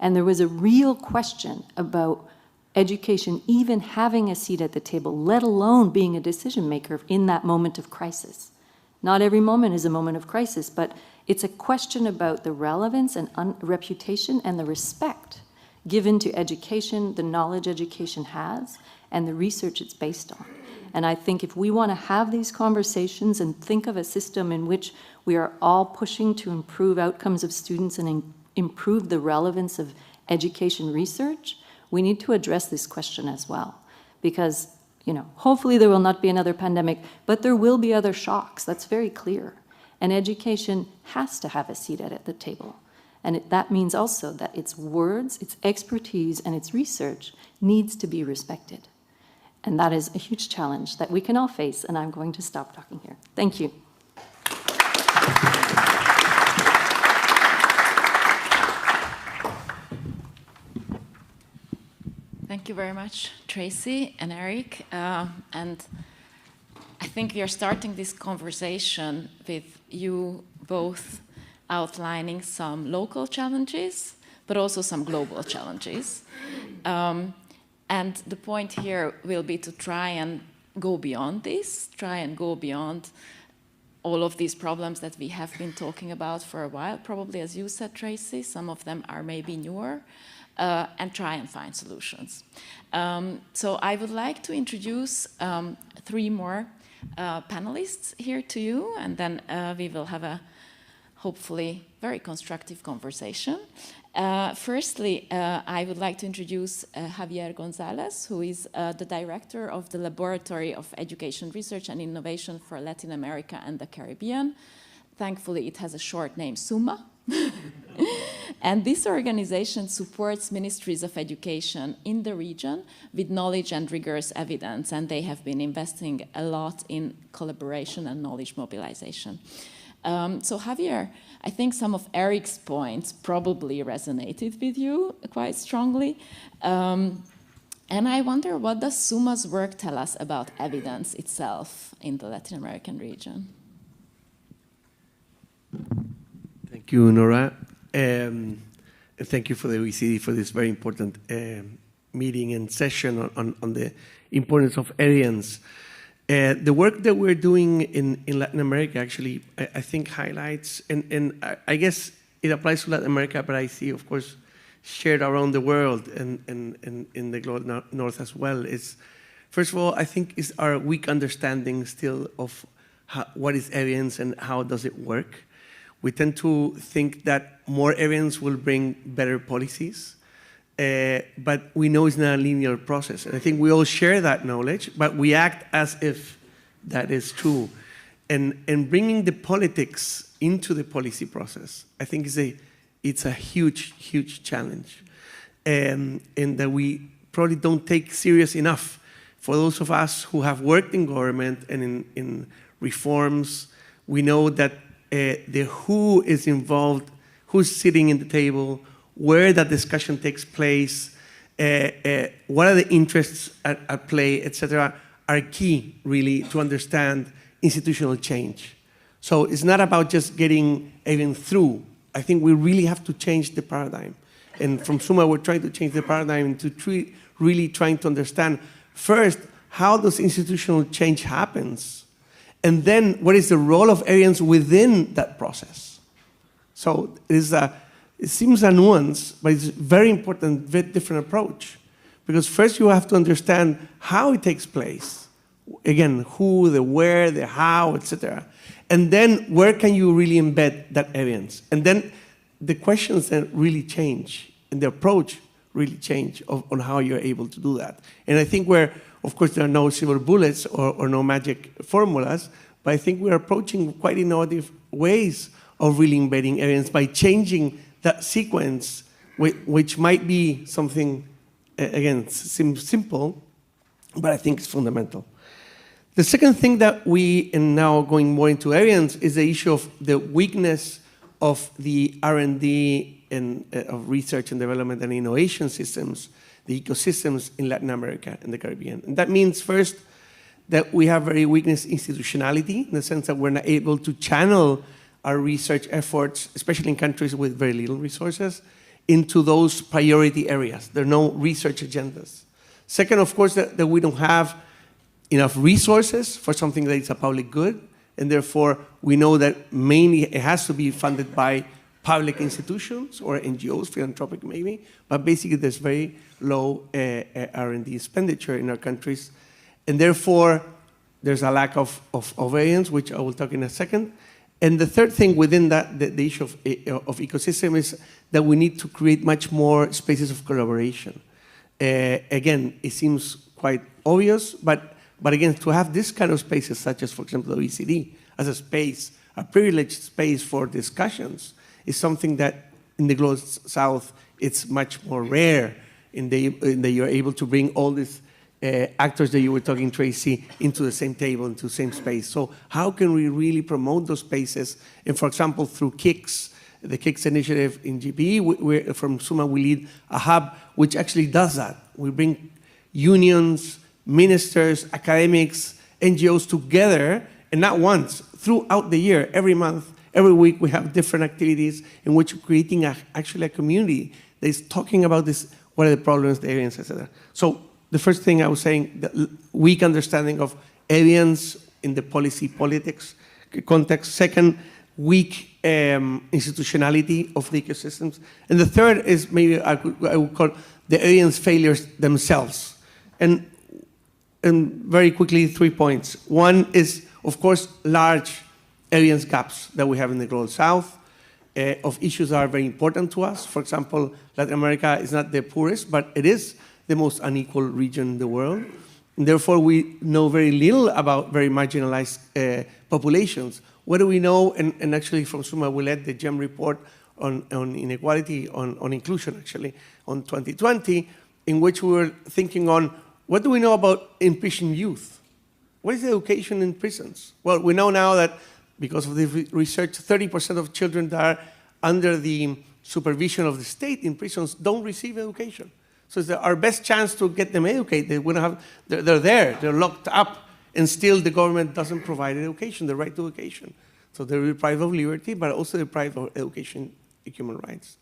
Speaker 4: And there was a real question about education even having a seat at the table, let alone being a decision maker in that moment of crisis. Not every moment is a moment of crisis, but it's a question about the relevance and reputation and the respect given to education, the knowledge education has, and the research it's based on. And I think if we want to have these conversations and think of a system in which we are all pushing to improve outcomes of students and improve the relevance of education research, we need to address this question as well. Because, hopefully there will not be another pandemic, but there will be other shocks. That's very clear. And education has to have a seat at the table. And that means also that its words, its expertise, and its research needs to be respected. And that is a huge challenge that we can all face, and I'm going to stop talking here. Thank you.
Speaker 2: Thank you very much, Tracey and Eric. And I think we are starting this conversation with you both outlining some local challenges, but also some global challenges. And the point here will be to try and go beyond this, try and go beyond all of these problems that we have been talking about for a while, probably, as you said, Tracey, some of them are maybe newer, and try and find solutions. So I would like to introduce 3 more panelists here to you, and then we will have a hopefully very constructive conversation. Firstly, I would like to introduce Javier Gonzalez, who is the director of the Laboratory of Education Research and Innovation for Latin America and the Caribbean. Thankfully, it has a short name, SUMA. And this organization supports ministries of education in the region with knowledge and rigorous evidence, and they have been investing a lot in collaboration and knowledge mobilization. So Javier, I think some of Eric's points probably resonated with you quite strongly. And I wonder, what does Suma's work tell us about evidence itself in the Latin American region?
Speaker 5: Thank you, Nora. And thank you for the OECD for this very important meeting and session on the importance of evidence. The work that we're doing in Latin America actually, I think, highlights, and I guess it applies to Latin America, but I see, of course, shared around the world and in the global north as well, is, first of all, I think is our weak understanding still of what is evidence and how does it work. We tend to think that more evidence will bring better policies, but we know it's not a linear process. And I think we all share that knowledge, but we act as if that is true. And bringing the politics into the policy process, I think it's a huge, huge challenge. And that we probably don't take serious enough. For those of us who have worked in government and in reforms, we know that the who is involved, who's sitting in the table, where that discussion takes place, what are the interests at play, etc., are key, really, to understand institutional change. So it's not about just getting even through. I think we really have to change the paradigm. And from Suma, we're trying to change the paradigm to really trying to understand, first, how does institutional change happens? And then, what is the role of evidence within that process? So it seems a nuance, but it's very important, very different approach. Because first you have to understand how it takes place. Again, who, the where, the how, etc. And then where can you really embed that evidence? And then the questions then really change, and the approach really change on how you're able to do that. And I think of course, there are no silver bullets or no magic formulas, but I think we're approaching quite innovative ways of really embedding evidence by changing that sequence, which might be something, again, seems simple, but I think it's fundamental. The second thing that we, and now going more into evidence, is the issue of the weakness of the R&D and of research and development and innovation systems, the ecosystems in Latin America and the Caribbean. And that means, first, that we have very weakness institutionality, in the sense that we're not able to channel our research efforts, especially in countries with very little resources, into those priority areas. There are no research agendas. Second, of course, that we don't have enough resources for something that is a public good, and therefore we know that mainly it has to be funded by public institutions or NGOs, philanthropic maybe, but basically there's very low R&D expenditure in our countries, and therefore there's a lack of evidence, which I will talk in a second. And the third thing within that, the issue of ecosystem, is that we need to create much more spaces of collaboration. Again, it seems quite obvious, but again, to have this kind of spaces, such as, for example, the OECD, as a space, a privileged space for discussions, is something that in the Global South, it's much more rare in that you're able to bring all these actors that you were talking, Tracey, into the same table, into the same space. So how can we really promote those spaces? And for example, through KICS, the KICS initiative in GPE, from Suma, we lead a hub which actually does that. We bring unions, ministers, academics, NGOs together, and not once, throughout the year, every month, every week, we have different activities in which we're creating actually a community that is talking about this, what are the problems, the evidence, etc. So the first thing I was saying, the weak understanding of evidence in the politics context. Second, weak institutionality of the ecosystems. And the third is maybe I would call the evidence failures themselves. And very quickly, 3 points. One is, of course, large evidence gaps that we have in the Global South of issues that are very important to us. For example, Latin America is not the poorest, but it is the most unequal region in the world. And therefore, we know very little about very marginalized populations. What do we know? And actually, from Suma, we led the GEM report on inequality, on inclusion, actually, on 2020, in which we were thinking on, what do we know about imprisoned youth? What is the education in prisons? Well, we know now that because of the research, 30% of children that are under the supervision of the state in prisons don't receive education. So it's our best chance to get them educated. They're there, they're locked up, and still the government doesn't provide education, the right to education. So they're deprived of liberty, but also deprived of education, human rights.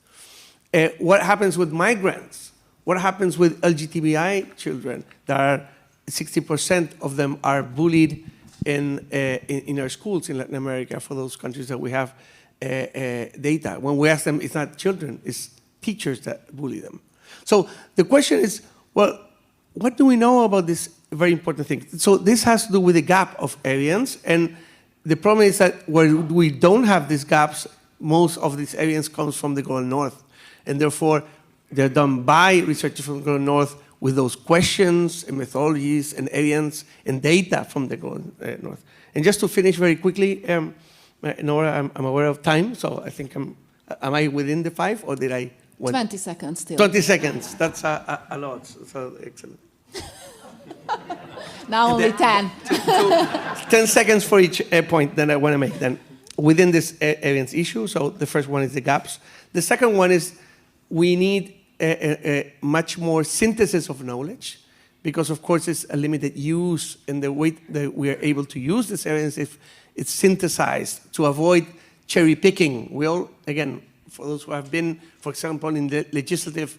Speaker 5: What happens with migrants? What happens with LGBTI children? That are 60% of them are bullied in our schools in Latin America for those countries that we have data. When we ask them, it's not children, it's teachers that bully them. So the question is, well, what do we know about this very important thing? So this has to do with the gap of evidence, and the problem is that where we don't have these gaps, most of this evidence comes from the Global North, and therefore they're done by researchers from the Global North with those questions and methodologies and evidence and data from the Global North. And just to finish very quickly, Nora, I'm aware of time, so I think am I within the 5, or did I?
Speaker 2: 20 seconds still.
Speaker 5: 20 seconds, that's a lot, so excellent.
Speaker 2: Now only 10.
Speaker 5: 10 seconds for each point that I want to make then within this evidence issue. So the first one is the gaps. The second one is we need a much more synthesis of knowledge, because of course it's a limited use, and the way that we are able to use this evidence if it's synthesized to avoid cherry picking. We all, again, for those who have been, for example, in the legislative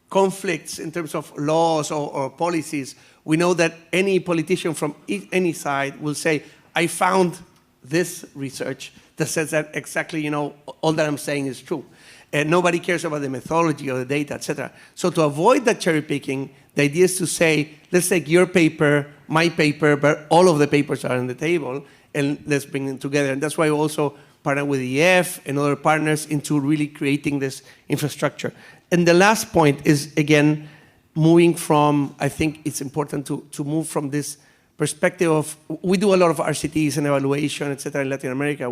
Speaker 5: conflicts in terms of laws or policies, we know that any politician from any side will say, I found this research that says that exactly, all that I'm saying is true. And nobody cares about the methodology or the data, etc. So to avoid that cherry picking, the idea is to say, let's take your paper, my paper, but all of the papers are on the table, and let's bring them together. And that's why we also partner with EF and other partners into really creating this infrastructure. And the last point is, again, moving from, I think it's important to move from this perspective of, we do a lot of RCTs and evaluation, et cetera, in Latin America,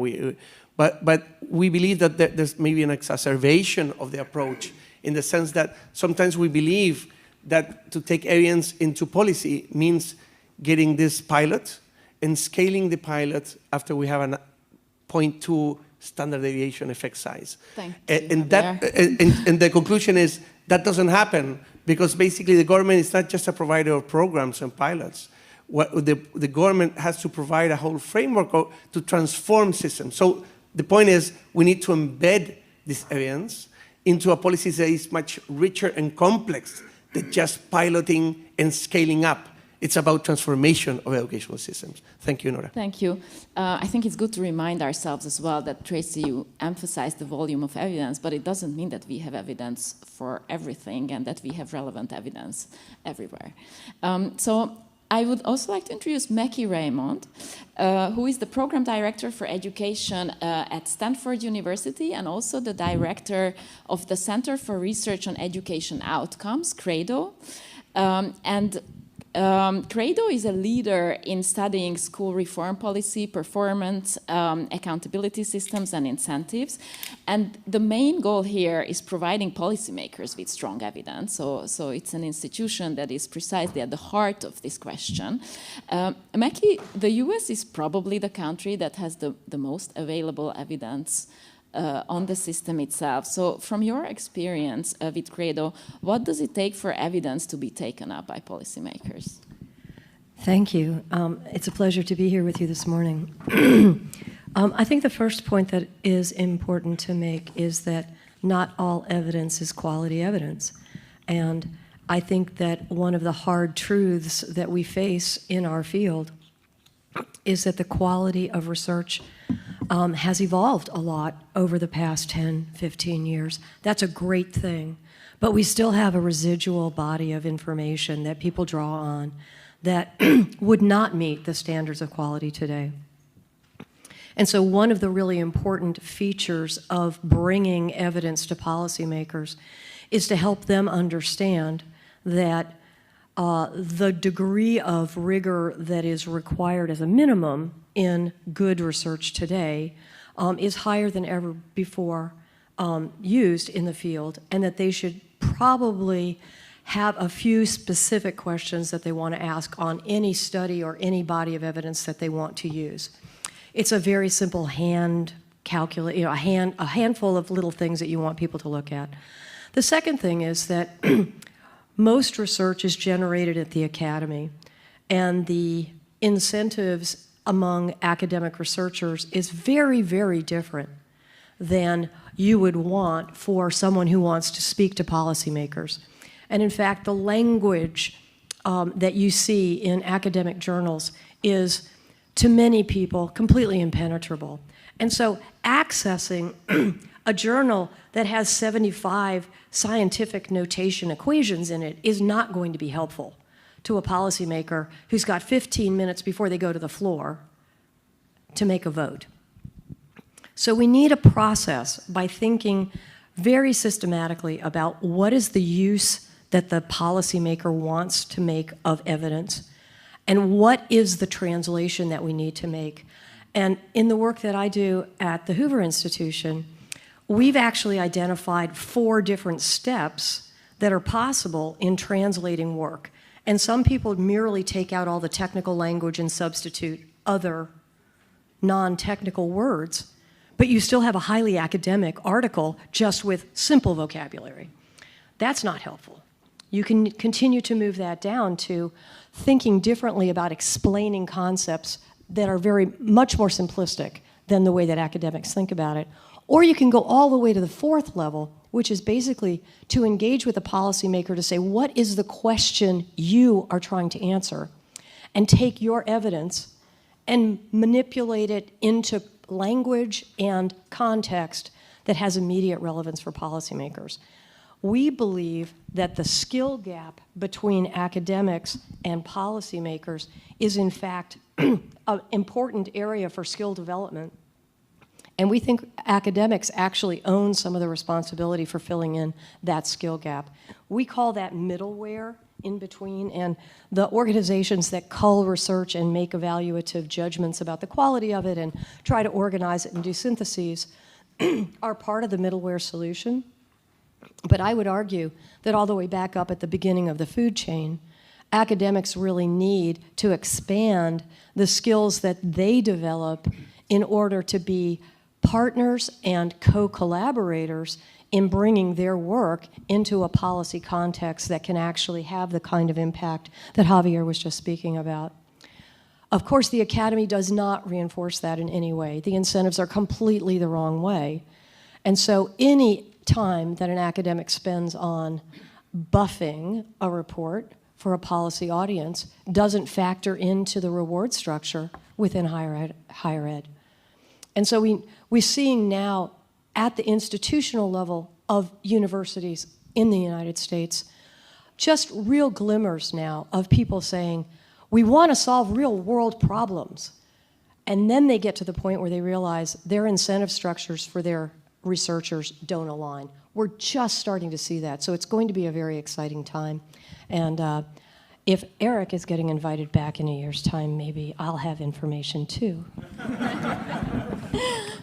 Speaker 5: but we believe that there's maybe an exacerbation of the approach, in the sense that sometimes we believe that to take evidence into policy means getting this pilot and scaling the pilot after we have a 0.2 standard deviation effect size.
Speaker 2: Thank you.
Speaker 5: And the conclusion is that doesn't happen, because basically the government is not just a provider of programs and pilots. What the government has to provide a whole framework to transform systems. So the point is, we need to embed this evidence into a policy that is much richer and complex than just piloting and scaling up. It's about transformation of educational systems. Thank you, Nora.
Speaker 2: Thank you. I think it's good to remind ourselves as well that, Tracey, you emphasized the volume of evidence, but it doesn't mean that we have evidence for everything and that we have relevant evidence everywhere. So I would also like to introduce Mackie Raymond, who is the Program Director for Education at Stanford University, and also the Director of the Center for Research on Education Outcomes, CRADO. CRADO is a leader in studying school reform policy, performance, accountability systems, and incentives. And the main goal here is providing policymakers with strong evidence. So it's an institution that is precisely at the heart of this question. Mackie, the US is probably the country that has the most available evidence on the system itself. So from your experience with CRADO, what does it take for evidence to be taken up by policymakers?
Speaker 6: Thank you. It's a pleasure to be here with you this morning. I think the first point that is important to make is that not all evidence is quality evidence. And I think that one of the hard truths that we face in our field is that the quality of research has evolved a lot over the past 10, 15 years. That's a great thing. But we still have a residual body of information that people draw on that would not meet the standards of quality today. And so one of the really important features of bringing evidence to policymakers is to help them understand that the degree of rigor that is required as a minimum in good research today is higher than ever before used in the field, and that they should probably have a few specific questions that they want to ask on any study or any body of evidence that they want to use. It's a very simple a handful of little things that you want people to look at. The second thing is that most research is generated at the academy, and the incentives among academic researchers is very, very different than you would want for someone who wants to speak to policymakers. And in fact, the language that you see in academic journals is, to many people, completely impenetrable. And so accessing a journal that has 75 scientific notation equations in it is not going to be helpful to a policymaker who's got 15 minutes before they go to the floor to make a vote. So we need a process by thinking very systematically about what is the use that the policymaker wants to make of evidence, and what is the translation that we need to make. And in the work that I do at the Hoover Institution, we've actually identified 4 different steps that are possible in translating work. And some people merely take out all the technical language and substitute other non-technical words, but you still have a highly academic article just with simple vocabulary. That's not helpful. You can continue to move that down to thinking differently about explaining concepts that are very much more simplistic than the way that academics think about it. Or you can go all the way to the 4th level, which is basically to engage with a policymaker to say, what is the question you are trying to answer? And take your evidence and manipulate it into language and context that has immediate relevance for policymakers. We believe that the skill gap between academics and policymakers is in fact an important area for skill development. And we think academics actually own some of the responsibility for filling in that skill gap. We call that middleware in between, and the organizations that cull research and make evaluative judgments about the quality of it and try to organize it and do syntheses are part of the middleware solution. But I would argue that all the way back up at the beginning of the food chain, academics really need to expand the skills that they develop in order to be partners and co-collaborators in bringing their work into a policy context that can actually have the kind of impact that Javier was just speaking about. Of course, the academy does not reinforce that in any way. The incentives are completely the wrong way. And so any time that an academic spends on buffing a report for a policy audience doesn't factor into the reward structure within higher ed. And so we're seeing now at the institutional level of universities in the United States just real glimmers now of people saying, we want to solve real world problems. And then they get to the point where they realize their incentive structures for their researchers don't align. We're just starting to see that. So it's going to be a very exciting time. And if Eric is getting invited back in a year's time, maybe I'll have information too.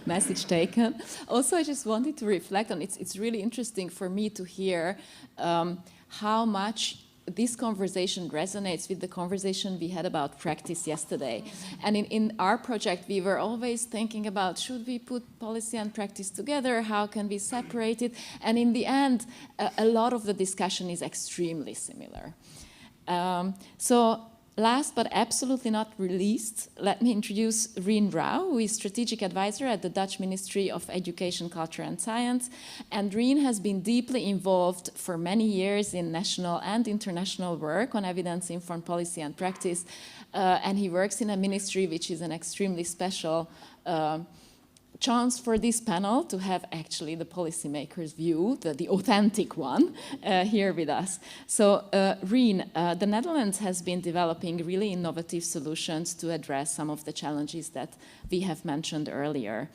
Speaker 2: Message taken. Also, I just wanted to reflect on it's really interesting for me to hear how much this conversation resonates with the conversation we had about practice yesterday. And in our project, we were always thinking about, should we put policy and practice together? How can we separate it? And in the end, a lot of the discussion is extremely similar. So last but absolutely not least, let me introduce Rien Rao, who is strategic advisor at the Dutch Ministry of Education, Culture and Science. And Rien has been deeply involved for many years in national and international work on evidence-informed policy and practice. And he works in a ministry which is an extremely special chance for this panel to have actually the policymaker's view, the authentic one, here with us. So Rien, the Netherlands has been developing really innovative solutions to address some of the challenges that we have mentioned earlier.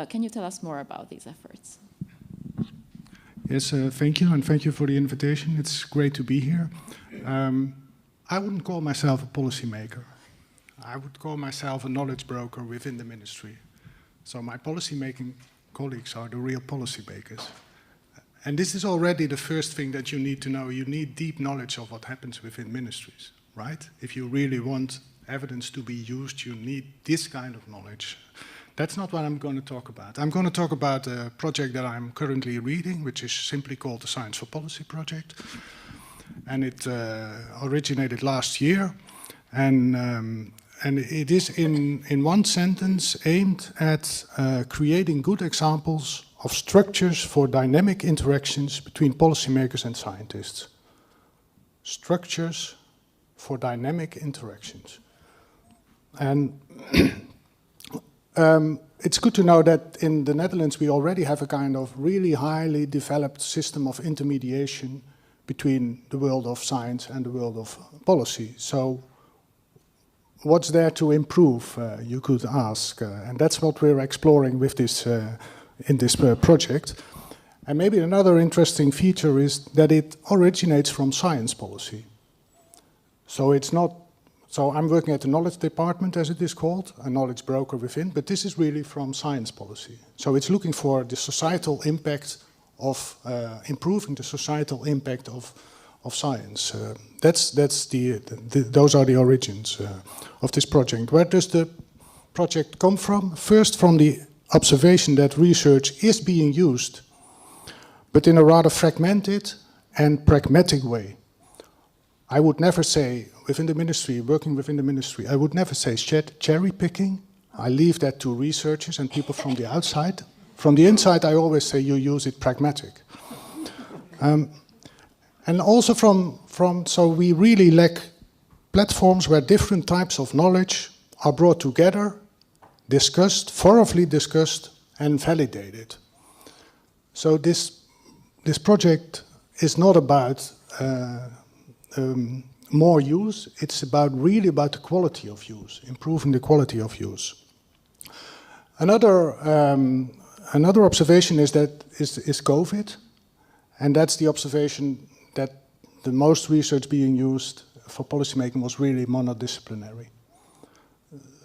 Speaker 2: Can you tell us more about these efforts?
Speaker 7: Yes, thank you, and thank you for the invitation. It's great to be here. I wouldn't call myself a policymaker. I would call myself a knowledge broker within the ministry. So my policy-making colleagues are the real policy makers. And this is already the first thing that you need to know. You need deep knowledge of what happens within ministries, right? If you really want evidence to be used, you need this kind of knowledge. That's not what I'm going to talk about. I'm going to talk about a project that I'm currently reading, which is simply called the Science for Policy Project. And it originated last year. And it is, in one sentence, aimed at creating good examples of structures for dynamic interactions between policymakers and scientists. Structures for dynamic interactions. And it's good to know that in the Netherlands we already have a kind of really highly developed system of intermediation between the world of science and the world of policy. So what's there to improve, you could ask. And that's what we're exploring with this, in this project. And maybe another interesting feature is that it originates from science policy. So it's not, so I'm working at the knowledge department, as it is called, a knowledge broker within, but this is really from science policy. So it's looking for the societal impact of, improving the societal impact of science. Those are the origins of this project. Where does the project come from? First, from the observation that research is being used, but in a rather fragmented and pragmatic way. I would never say, within the ministry, working within the ministry, I would never say cherry picking. I leave that to researchers and people from the outside. From the inside, I always say you use it pragmatic. And also so we really lack platforms where different types of knowledge are brought together, discussed, thoroughly discussed, and validated. So this project is not about more use, it's really about the quality of use, improving the quality of use. Another observation is COVID, and that's the observation that the most research being used for policymaking was really monodisciplinary.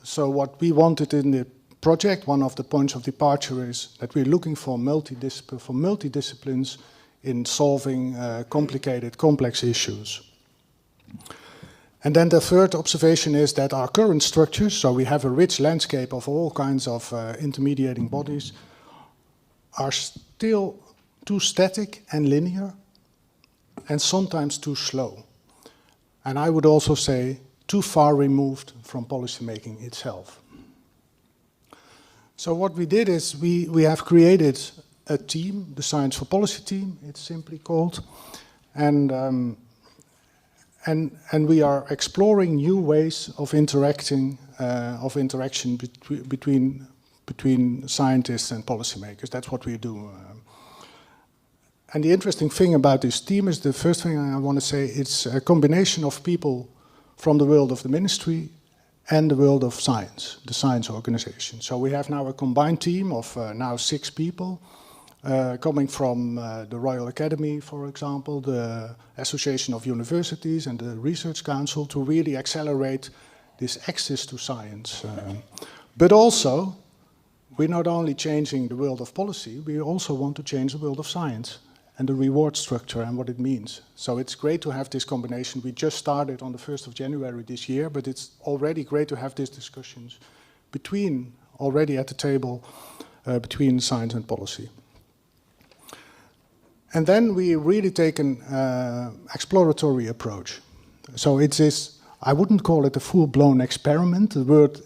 Speaker 7: So what we wanted in the project, one of the points of departure is that we're looking for multidisciplines in solving complicated, complex issues. And then the third observation is that our current structures, so we have a rich landscape of all kinds of intermediating bodies, are still too static and linear, and sometimes too slow. And I would also say too far removed from policymaking itself. So what we did is we have created a team, the Science for Policy team, it's simply called, and we are exploring new ways of interaction between scientists and policymakers. That's what we do. And the interesting thing about this team is, the first thing I want to say, it's a combination of people from the world of the ministry and the world of science, the science organization. So we have now a combined team of now 6 people, coming from the Royal Academy, for example, the Association of Universities and the Research Council, to really accelerate this access to science. But also, we're not only changing the world of policy, we also want to change the world of science and the reward structure and what it means. So it's great to have this combination. We just started on the 1st of January this year, but it's already great to have these discussions already at the table, between science and policy. And then we really take an exploratory approach. So it's this, I wouldn't call it a full-blown experiment. The word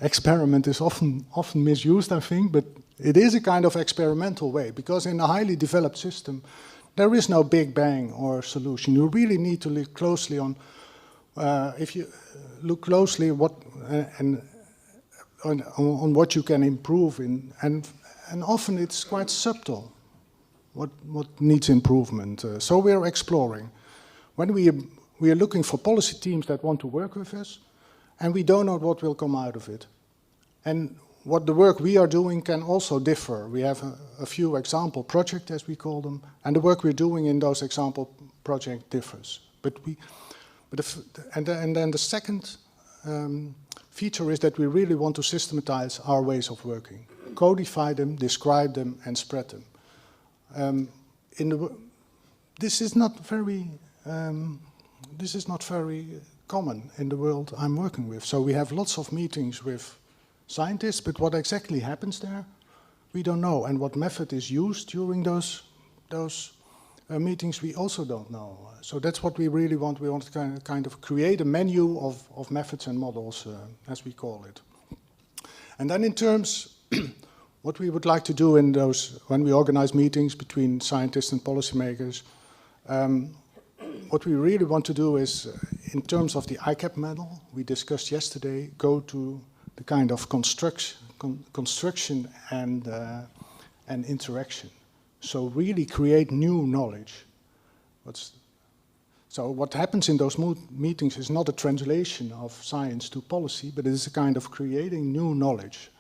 Speaker 7: experiment is often misused, I think, but it is a kind of experimental way, because in a highly developed system, there is no big bang or solution. You really need to look closely on, if you look closely on what you can improve in, and often it's quite subtle what needs improvement. So we're exploring. When we are looking for policy teams that want to work with us, and we don't know what will come out of it. And what the work we are doing can also differ. We have a few example projects, as we call them, and the work we're doing in those example projects differs. And then the second feature is that we really want to systematize our ways of working, codify them, describe them, and spread them. this is not very common in the world I'm working with. So we have lots of meetings with scientists, but what exactly happens there, we don't know. And what method is used during those meetings, we also don't know. So that's what we really want. We want to kind of create a menu of methods and models, as we call it. And then in terms, what we would like to do in those, when we organize meetings between scientists and policymakers, what we really want to do is, in terms of the ICAP model we discussed yesterday, go to the kind of construction and interaction. So really create new knowledge. So what happens in those meetings is not a translation of science to policy, but it is a kind of creating new knowledge.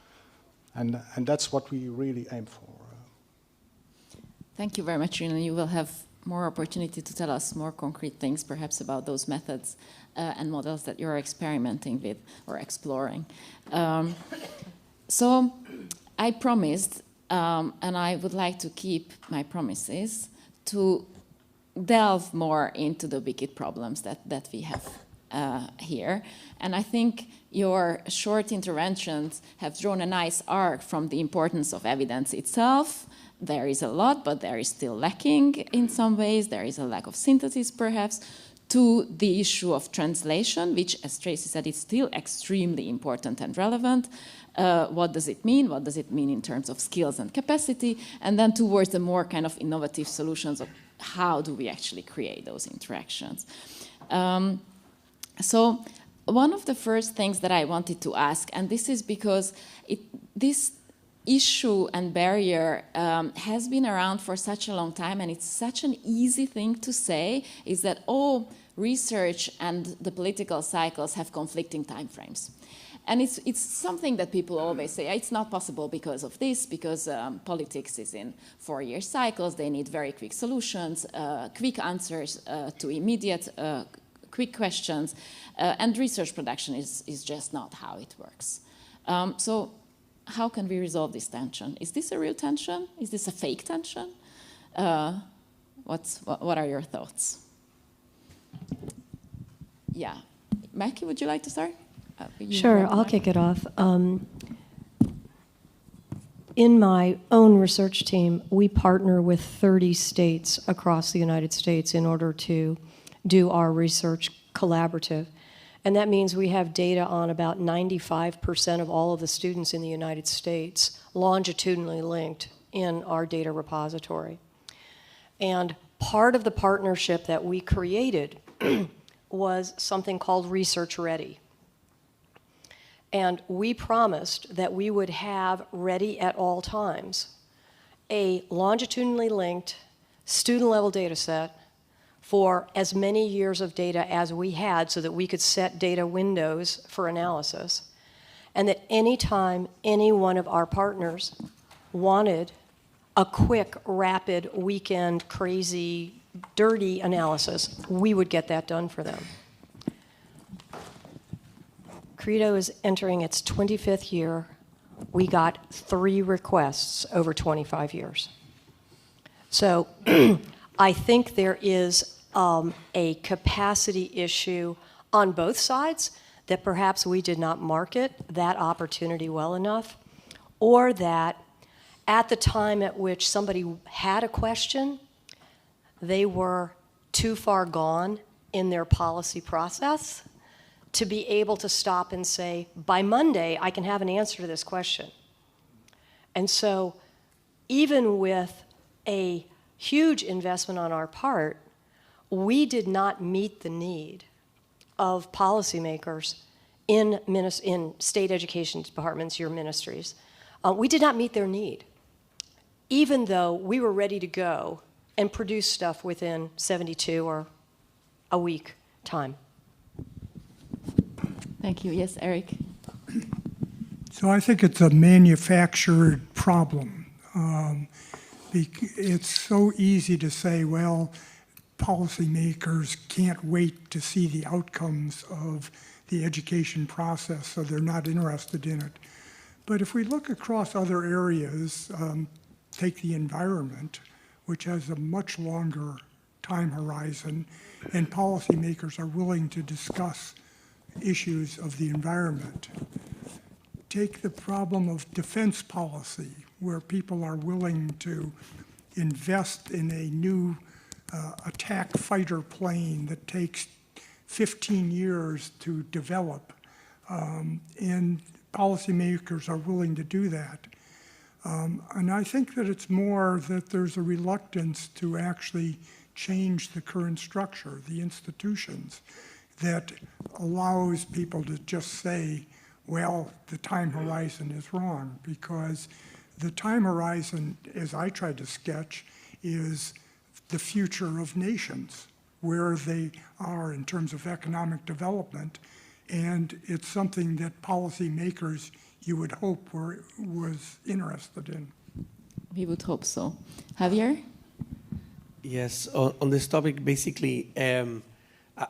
Speaker 7: And that's what we really aim for.
Speaker 2: Thank you very much, Yidan. You will have more opportunity to tell us more concrete things, perhaps about those methods and models that you're experimenting with or exploring. So I promised, and I would like to keep my promises, to delve more into the wicked problems that we have here. And I think your short interventions have drawn a nice arc from the importance of evidence itself. There is a lot, but there is still lacking in some ways. There is a lack of synthesis, perhaps, to the issue of translation, which, as Tracey said, is still extremely important and relevant. What does it mean? What does it mean in terms of skills and capacity? And then towards the more kind of innovative solutions of how do we actually create those interactions. So one of the first things that I wanted to ask, and this is because this issue and barrier has been around for such a long time, and it's such an easy thing to say, is that, oh, research and the political cycles have conflicting timeframes. And it's something that people always say, it's not possible because of this, because politics is in 4-year cycles, they need very quick solutions, quick answers to immediate quick questions, and research production is just not how it works. So how can we resolve this tension? Is this a real tension? Is this a fake tension? What are your thoughts? Yeah. Mackie, would you like to start?
Speaker 6: Sure, I'll kick it off. In my own research team, we partner with 30 states across the United States in order to do our research collaborative. And that means we have data on about 95% of all of the students in the United States longitudinally linked in our data repository. And part of the partnership that we created was something called Research Ready. And we promised that we would have ready at all times a longitudinally linked student-level data set for as many years of data as we had so that we could set data windows for analysis. And that anytime any one of our partners wanted a quick, rapid, weekend, crazy, dirty analysis, we would get that done for them. Credo is entering its 25th year. We got 3 requests over 25 years. So I think there is a capacity issue on both sides that perhaps we did not market that opportunity well enough, or that at the time at which somebody had a question, they were too far gone in their policy process to be able to stop and say, by Monday, I can have an answer to this question. And so even with a huge investment on our part, we did not meet the need of policymakers in state education departments, your ministries. We did not meet their need, even though we were ready to go and produce stuff within 72 or a week time.
Speaker 2: Thank you. Yes, Eric.
Speaker 3: So I think it's a manufactured problem. It's so easy to say, well, policymakers can't wait to see the outcomes of the education process, so they're not interested in it. But if we look across other areas, take the environment, which has a much longer time horizon, and policymakers are willing to discuss issues of the environment. Take the problem of defense policy, where people are willing to invest in a new attack fighter plane that takes 15 years to develop, and policymakers are willing to do that. And I think that it's more that there's a reluctance to actually change the current structure, the institutions, that allows people to just say, well, the time horizon is wrong, because the time horizon, as I tried to sketch, is the future of nations, where they are in terms of economic development, and it's something that policymakers, you would hope, was interested in.
Speaker 2: We would hope so. Javier?
Speaker 5: Yes, on this topic, basically,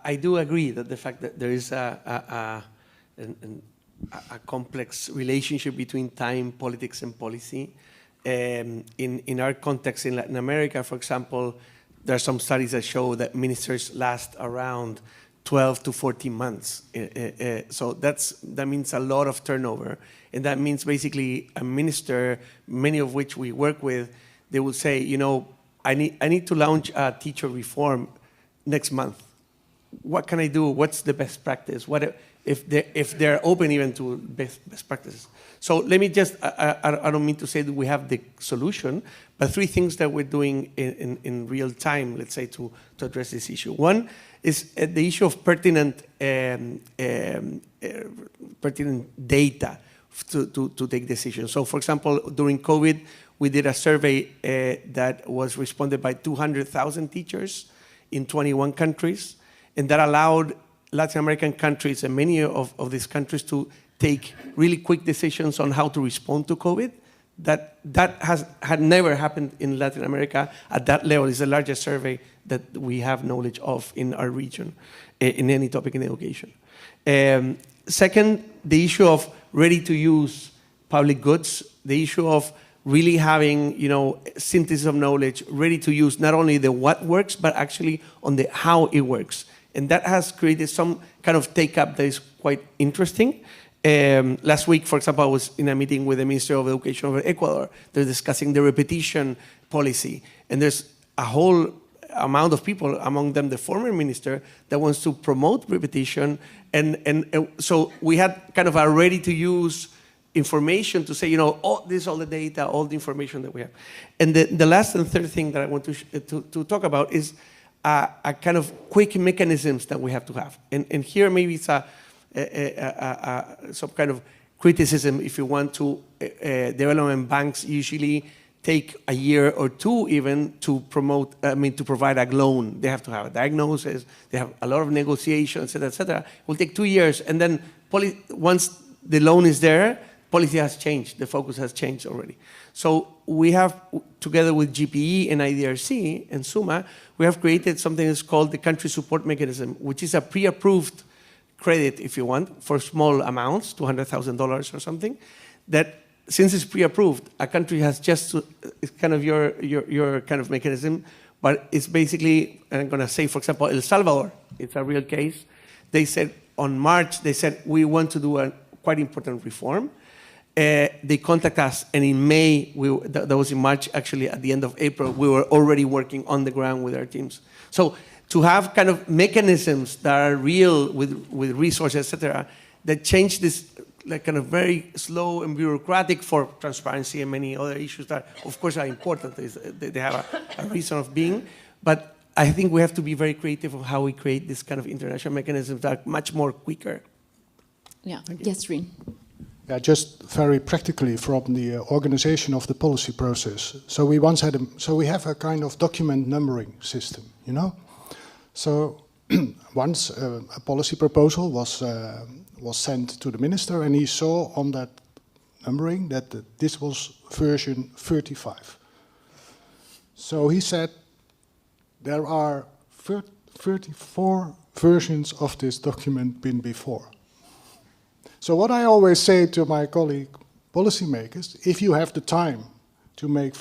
Speaker 5: I do agree that the fact that there is a complex relationship between time, politics, and policy. In our context in Latin America, for example, there are some studies that show that ministers last around 12 to 14 months. So that means a lot of turnover. And that means basically a minister, many of which we work with, they will say, you know, I need to launch a teacher reform next month. What can I do? What's the best practice? What if they're open even to best practices? So let me just, I don't mean to say that we have the solution, but 3 things that we're doing in real time, let's say, to address this issue. One is the issue of pertinent data to take decisions. So for example, during COVID, we did a survey that was responded by 200,000 teachers in 21 countries, and that allowed Latin American countries and many of these countries to take really quick decisions on how to respond to COVID. That had never happened in Latin America at that level. It's the largest survey that we have knowledge of in our region, in any topic in education. Second, the issue of ready-to-use public goods, the issue of really having, you know, synthesis of knowledge, ready to use not only the what works, but actually on the how it works. And that has created some kind of take-up that is quite interesting. Last week, for example, I was in a meeting with the Minister of Education of Ecuador. They're discussing the repetition policy. And there's a whole amount of people, among them the former minister, that wants to promote repetition. And so we had kind of a ready-to-use information to say, you know, oh, this is all the data, all the information that we have. And the last and third thing that I want to talk about is a kind of quick mechanisms that we have to have. And here maybe it's some kind of criticism, if you want to. Development banks usually take a year or 2 even to promote, to provide a loan. They have to have a diagnosis, they have a lot of negotiations, et cetera, et cetera. It will take 2 years, and then once the loan is there, policy has changed, the focus has changed already. So we have, together with GPE and IDRC and SUMA, we have created something that's called the country support mechanism, which is a pre-approved credit, if you want, for small amounts, $200,000 or something, that since it's pre-approved, a country has just to, it's kind of your kind of mechanism, but it's basically, I'm going to say, for example, El Salvador, it's a real case. They said, on March, they said, we want to do a quite important reform. They contact us, and in May, that was in March, actually at the end of April, we were already working on the ground with our teams. So to have kind of mechanisms that are real with resources, et cetera, that change this like kind of very slow and bureaucratic for transparency and many other issues that, of course, are important. They have a reason of being. But I think we have to be very creative of how we create this kind of international mechanisms that are much more quicker.
Speaker 2: Yeah. Yes, Reen.
Speaker 7: Yeah, just very practically from the organization of the policy process. So we once had we have a kind of document numbering system, you know. So once a policy proposal was sent to the minister, and he saw on that numbering that this was version 35. So he said there are 34 versions of this document been before. So what I always say to my colleague policymakers, if you have the time to make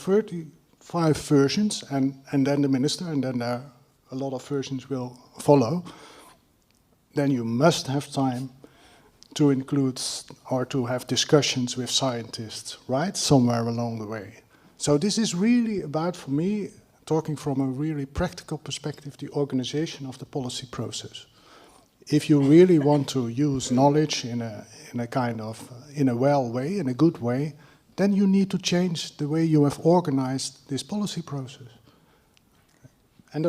Speaker 7: 5 versions, and then the minister, and then a lot of versions will follow, then you must have time to include or to have discussions with scientists, right, somewhere along the way. So this is really about, for me, talking from a really practical perspective, the organization of the policy process. If you really want to use knowledge in a kind of, in a well way, in a good way, then you need to change the way you have organized this policy process. And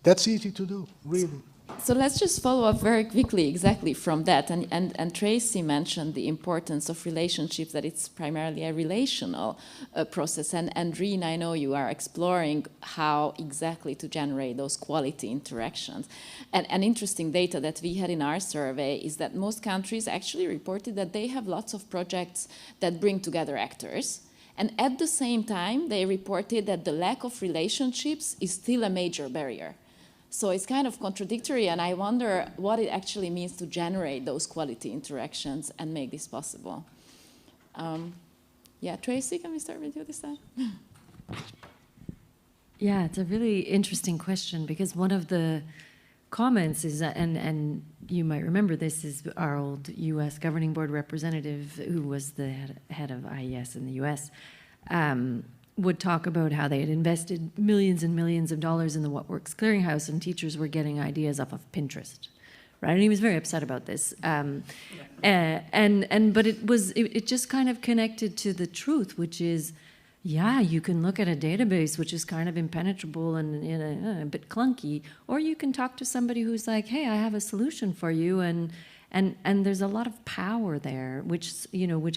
Speaker 7: that's easy to do, really.
Speaker 2: So let's just follow up very quickly exactly from that. And Tracey mentioned the importance of relationships, that it's primarily a relational process. And Reen, I know you are exploring how exactly to generate those quality interactions. And interesting data that we had in our survey is that most countries actually reported that they have lots of projects that bring together actors. And at the same time, they reported that the lack of relationships is still a major barrier. So it's kind of contradictory, and I wonder what it actually means to generate those quality interactions and make this possible. Yeah, Tracey, can we start with you this time?
Speaker 6: Yeah, it's a really interesting question, because one of the comments is, and you might remember this, is our old US governing board representative, who was the head of IES in the US, would talk about how they had invested millions and millions of dollars in the What Works Clearinghouse, and teachers were getting ideas off of Pinterest, right? And he was very upset about this. But it just kind of connected to the truth, which is, yeah, you can look at a database which is kind of impenetrable and a bit clunky, or you can talk to somebody who's like, hey, I have a solution for you, and there's a lot of power there, which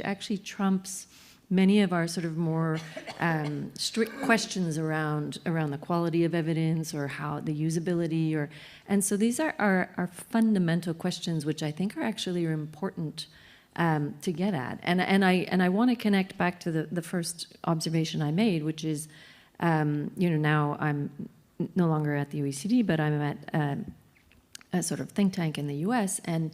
Speaker 6: actually trumps many of our sort of more strict questions around the quality of evidence, or how the usability, and so these are fundamental questions which I think are actually important to get at. And I want to connect back to the first observation I made, which is, now I'm no longer at the OECD, but I'm at a sort of think tank in the US, and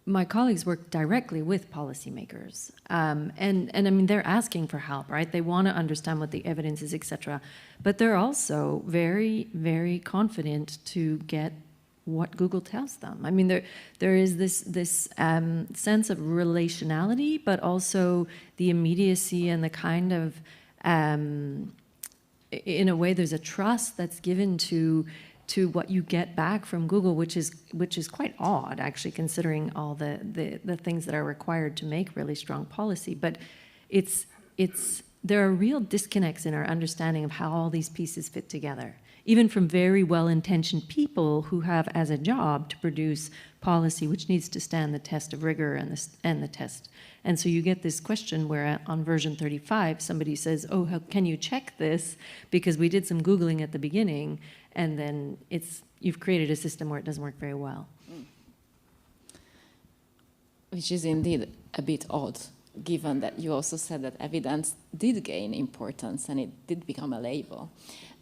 Speaker 6: my colleagues work directly with policymakers, and I mean, they're asking for help, right? They want to understand what the evidence is, etc. But they're also very, very confident to get what Google tells them. I mean, there is this sense of relationality, but also the immediacy and the kind of, in a way, there's a trust that's given to what you get back from Google, which is quite odd, actually, considering all the things that are required to make really strong policy. But there are real disconnects in our understanding of how all these pieces fit together, even from very well-intentioned people who have as a job to produce policy which needs to stand the test of rigor and the test. And so you get this question where on version 35, somebody says, oh, can you check this? Because we did some Googling at the beginning, and then you've created a system where it doesn't work very well.
Speaker 2: Which is indeed a bit odd, given that you also said that evidence did gain importance and it did become a label.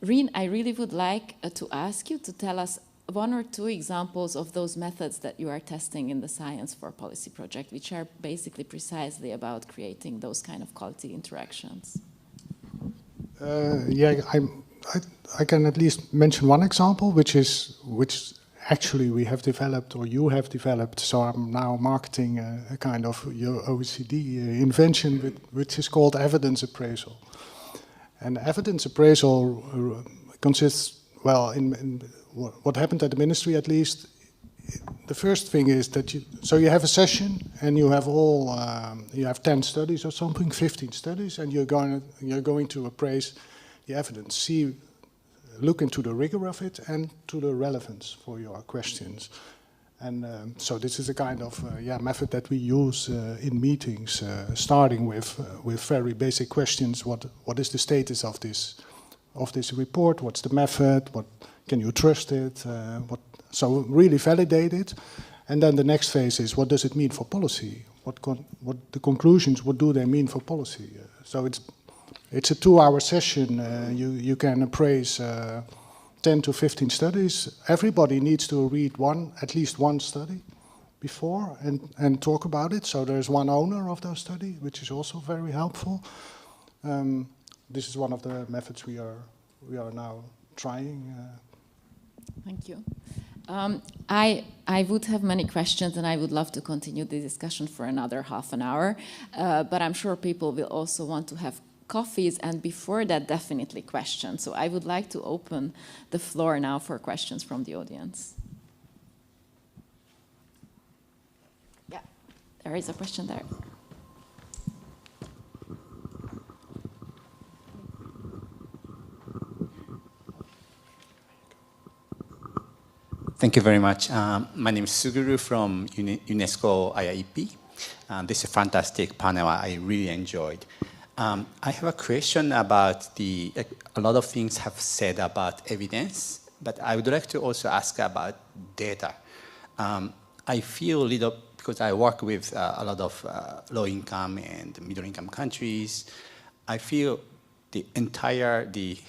Speaker 2: Reen, I really would like to ask you to tell us 1 or 2 examples of those methods that you are testing in the Science for Policy project, which are basically precisely about creating those kind of quality interactions.
Speaker 7: Yeah, I can at least mention one example, which actually we have developed, or you have developed. So I'm now marketing a kind of your OECD invention, which is called evidence appraisal. And evidence appraisal consists, well, in what happened at the ministry at least. The first thing is that you have a session, and you have you have 10 studies or something, 15 studies, and you're going to appraise the evidence, look into the rigor of it and to the relevance for your questions. And so this is a kind of method that we use in meetings, starting with very basic questions. What is the status of this report? What's the method? What can you trust it? So really validate it. And then the next phase is, what does it mean for policy? What the conclusions? What do they mean for policy? So it's a 2-hour session. You can appraise 10 to 15 studies. Everybody needs to read at least one study before and talk about it. So there's one owner of those studies, which is also very helpful. this is one of the methods we are now trying.
Speaker 8: Thank you. I would have many questions, and I would love to continue the discussion for another half an hour, but I'm sure people will also want to have coffees, and before that, definitely questions. So I would like to open the floor now for questions from the audience. Yeah, there is a question there.
Speaker 9: Thank you very much. My name is Suguru from UNESCO IIP. This is a fantastic panel. I really enjoyed. I have a question about a lot of things have said about evidence, but I would like to also ask about data. I feel a little, because I work with a lot of low-income and middle-income countries, I feel the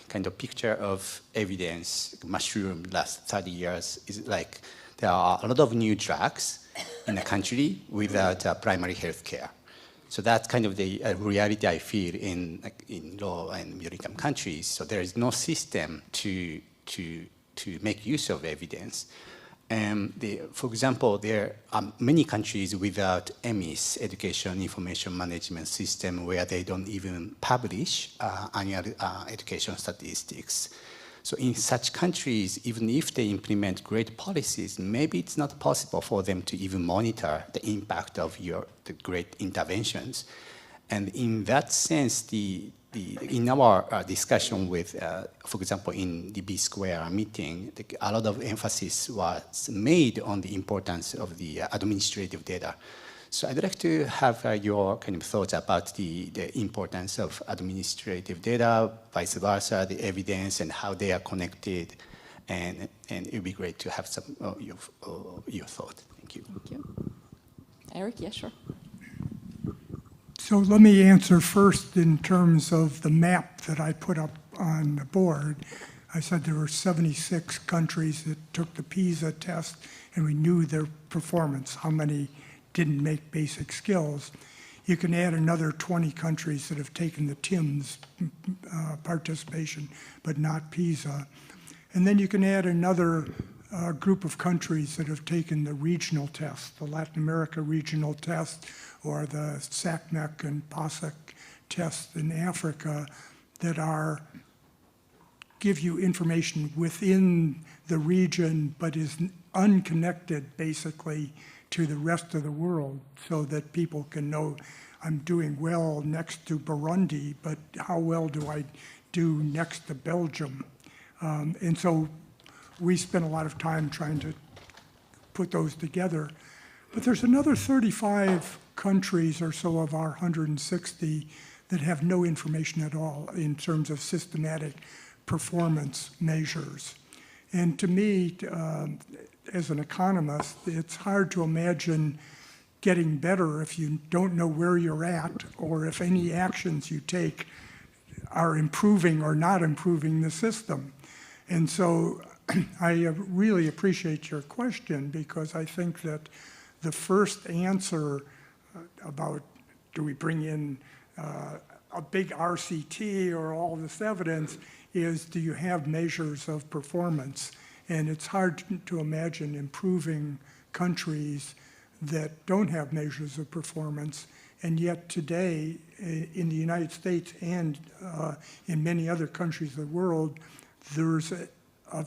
Speaker 9: kind of picture of evidence mushroomed last 30 years is like there are a lot of new drugs in the country without primary health care. So that's kind of the reality I feel in low and middle-income countries. So there is no system to make use of evidence. For example, there are many countries without EMIS, Education Information Management System, where they don't even publish annual education statistics. So in such countries, even if they implement great policies, maybe it's not possible for them to even monitor the impact of the great interventions. And in that sense, in our discussion with, for example, in the B Square meeting, a lot of emphasis was made on the importance of the administrative data. So I'd like to have your kind of thoughts about the importance of administrative data, vice versa, the evidence and how they are connected. And it would be great to have some your thoughts. Thank you.
Speaker 8: Thank you. Eric, yeah, sure.
Speaker 3: So let me answer first in terms of the map that I put up on the board. I said there were 76 countries that took the PISA test, and we knew their performance, how many didn't make basic skills. You can add another 20 countries that have taken the TIMSS participation, but not PISA. And then you can add another group of countries that have taken the regional test, the Latin America regional test, or the SACMEC and POSIC tests in Africa that give you information within the region, but is unconnected basically to the rest of the world, so that people can know I'm doing well next to Burundi, but how well do I do next to Belgium? And so we spent a lot of time trying to put those together. But there's another 35 countries or so of our 160 that have no information at all in terms of systematic performance measures. And to me, as an economist, it's hard to imagine getting better if you don't know where you're at, or if any actions you take are improving or not improving the system. And so I really appreciate your question, because I think that the first answer about do we bring in a big RCT or all this evidence is, do you have measures of performance? And it's hard to imagine improving countries that don't have measures of performance. And yet today, in the United States and in many other countries of the world, there's a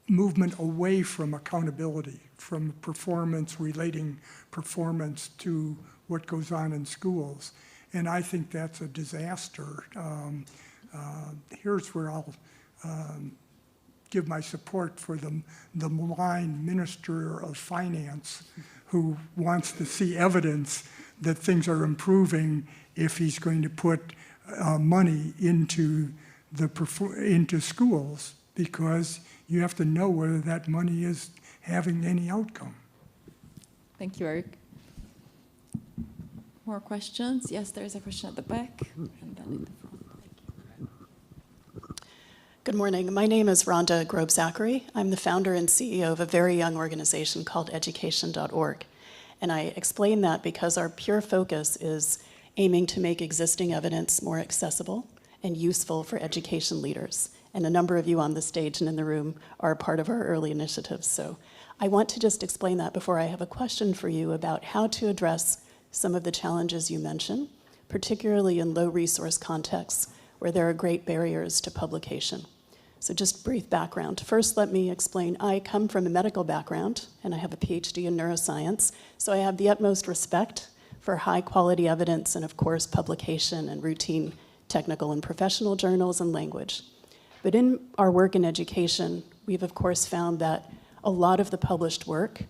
Speaker 3: movement away from accountability, from performance, relating performance to what goes on in schools. And I think that's a disaster. Here's where I'll give my support for the malign Minister of Finance, who wants to see evidence that things are improving if he's going to put money into schools, because you have to know whether that money is having any outcome.
Speaker 8: Thank you, Eric. More questions? Yes, there is a question at the back, and then in the front.
Speaker 10: Good morning. My name is Rhonda Grobe-Zachary. I'm the founder and CEO of a very young organization called education.org. And I explain that because our pure focus is aiming to make existing evidence more accessible and useful for education leaders. And a number of you on the stage and in the room are part of our early initiatives. So I want to just explain that before I have a question for you about how to address some of the challenges you mentioned, particularly in low resource contexts where there are great barriers to publication. So just brief background. First, let me explain. I come from a medical background, and I have a PhD in neuroscience, so I have the utmost respect for high-quality evidence and, of course, publication and routine technical and professional journals and language. But in our work in education, we've, of course, found that a lot of the published work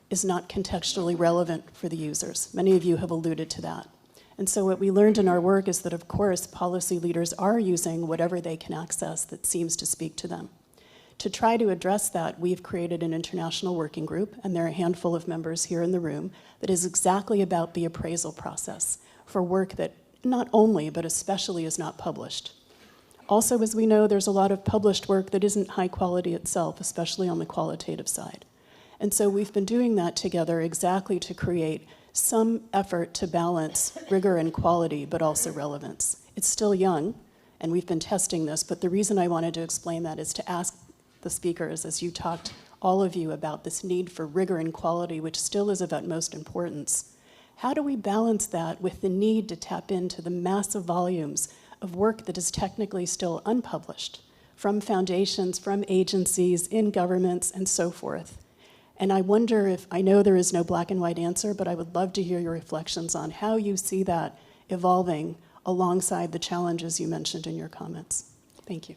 Speaker 10: is not contextually relevant for the users. Many of you have alluded to that. And so what we learned in our work is that, of course, policy leaders are using whatever they can access that seems to speak to them. To try to address that, we've created an international working group, and there are a handful of members here in the room, that is exactly about the appraisal process for work that not only, but especially is not published. Also, as we know, there's a lot of published work that isn't high quality itself, especially on the qualitative side. And so we've been doing that together exactly to create some effort to balance rigor and quality, but also relevance. It's still young, and we've been testing this, but the reason I wanted to explain that is to ask the speakers, as you talked, all of you, about this need for rigor and quality, which still is of utmost importance. How do we balance that with the need to tap into the massive volumes of work that is technically still unpublished, from foundations, from agencies, in governments, and so forth? And I wonder if, I know there is no black and white answer, but I would love to hear your reflections on how you see that evolving alongside the challenges you mentioned in your comments. Thank you.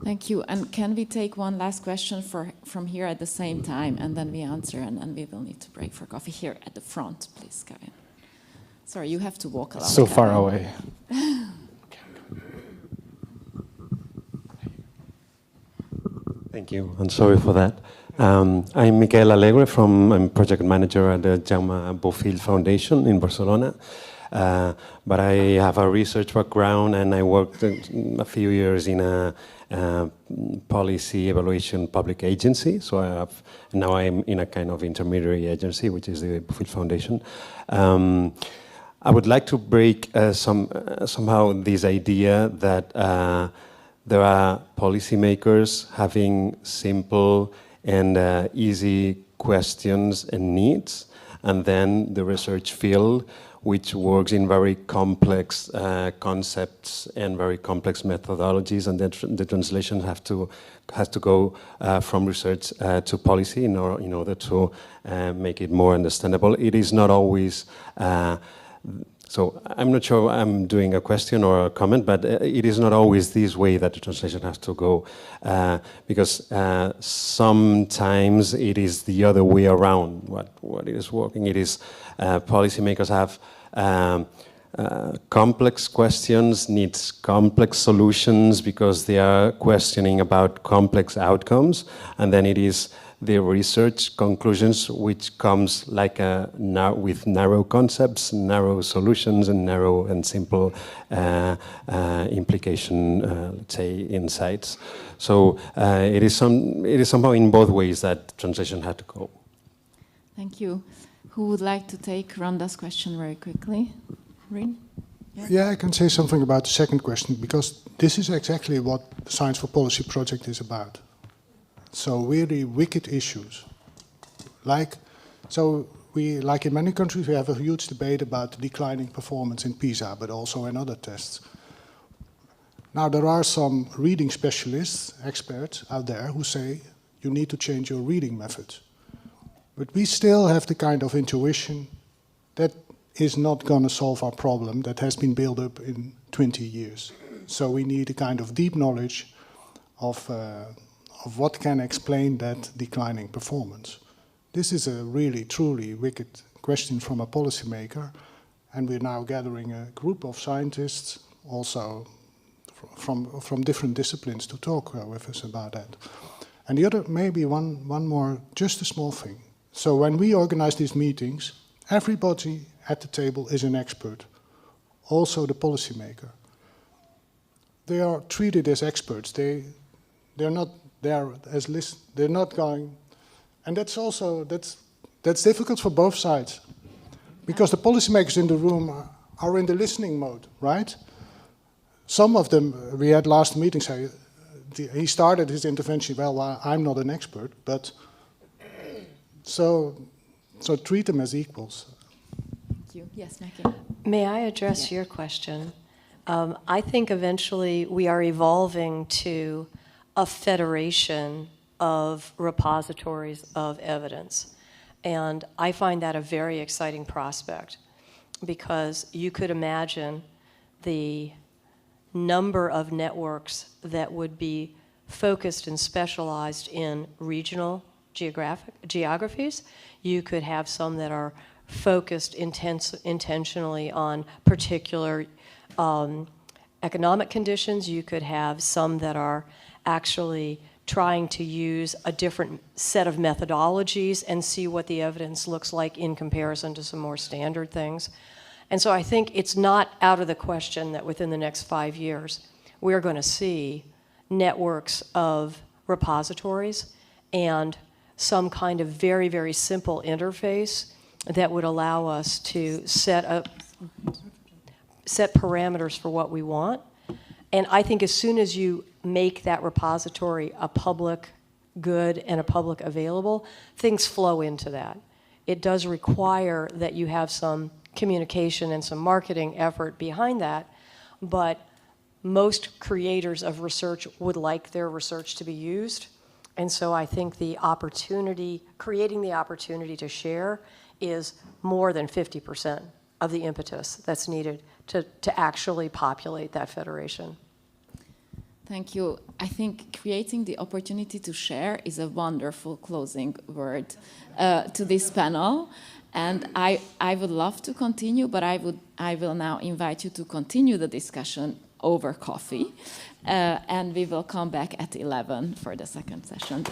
Speaker 8: Thank you. And can we take one last question from here at the same time, and then we answer, and then we will need to break for coffee here at the front, please, Kevin. Sorry, you have to walk a lot.
Speaker 11: So far away.
Speaker 12: Thank you, and sorry for that. I'm Miquel Alegre, I'm project manager at the Jaume Bofill Foundation in Barcelona. But I have a research background, and I worked a few years in a policy evaluation public agency. So now I'm in a kind of intermediary agency, which is the Bofill Foundation. I would like to break somehow this idea that there are policymakers having simple and easy questions and needs, and then the research field, which works in very complex concepts and very complex methodologies, and then the translation has to go from research to policy in order to make it more understandable. It is not always. So I'm not sure I'm doing a question or a comment, but it is not always this way that the translation has to go, because sometimes it is the other way around. What it is working, it is policymakers have complex questions, needs complex solutions because they are questioning about complex outcomes, and then it is the research conclusions, which comes like with narrow concepts, narrow solutions, and narrow and simple implication, let's say, insights. So it is somehow in both ways that translation had to go.
Speaker 8: Thank you. Who would like to take Rhonda's question very quickly? Rin?
Speaker 7: Yeah, I can say something about the second question, because this is exactly what the Science for Policy project is about. So really wicked issues. Like in many countries, we have a huge debate about declining performance in PISA, but also in other tests. Now, there are some reading specialists, experts out there who say you need to change your reading methods. But we still have the kind of intuition that is not going to solve our problem that has been built up in 20 years. So we need a kind of deep knowledge of what can explain that declining performance. This is a really, truly wicked question from a policymaker, and we're now gathering a group of scientists, also from different disciplines, to talk with us about that. And the other, maybe one more, just a small thing. So when we organize these meetings, everybody at the table is an expert, also the policymaker. They are treated as experts. They're not there as they're not going, and that's difficult for both sides, because the policymakers in the room are in the listening mode, right? some of them we had last meeting say, he started his intervention, well, I'm not an expert, but so treat them as equals.
Speaker 8: Thank you. Yes, Mackie.
Speaker 6: May I address your question? I think eventually we are evolving to a federation of repositories of evidence. And I find that a very exciting prospect, because you could imagine the number of networks that would be focused and specialized in regional geographies. You could have some that are focused intentionally on particular economic conditions. You could have some that are actually trying to use a different set of methodologies and see what the evidence looks like in comparison to some more standard things. And so I think it's not out of the question that within the next 5 years, we're going to see networks of repositories and some kind of very, very simple interface that would allow us to set parameters for what we want. And I think as soon as you make that repository a public good and a public available, things flow into that. It does require that you have some communication and some marketing effort behind that, but most creators of research would like their research to be used. And so I think the opportunity, creating the opportunity to share, is more than 50% of the impetus that's needed to actually populate that federation.
Speaker 8: Thank you. I think creating the opportunity to share is a wonderful closing word to this panel. And I would love to continue, but I will now invite you to continue the discussion over coffee. And we will come back at 11 for the second session.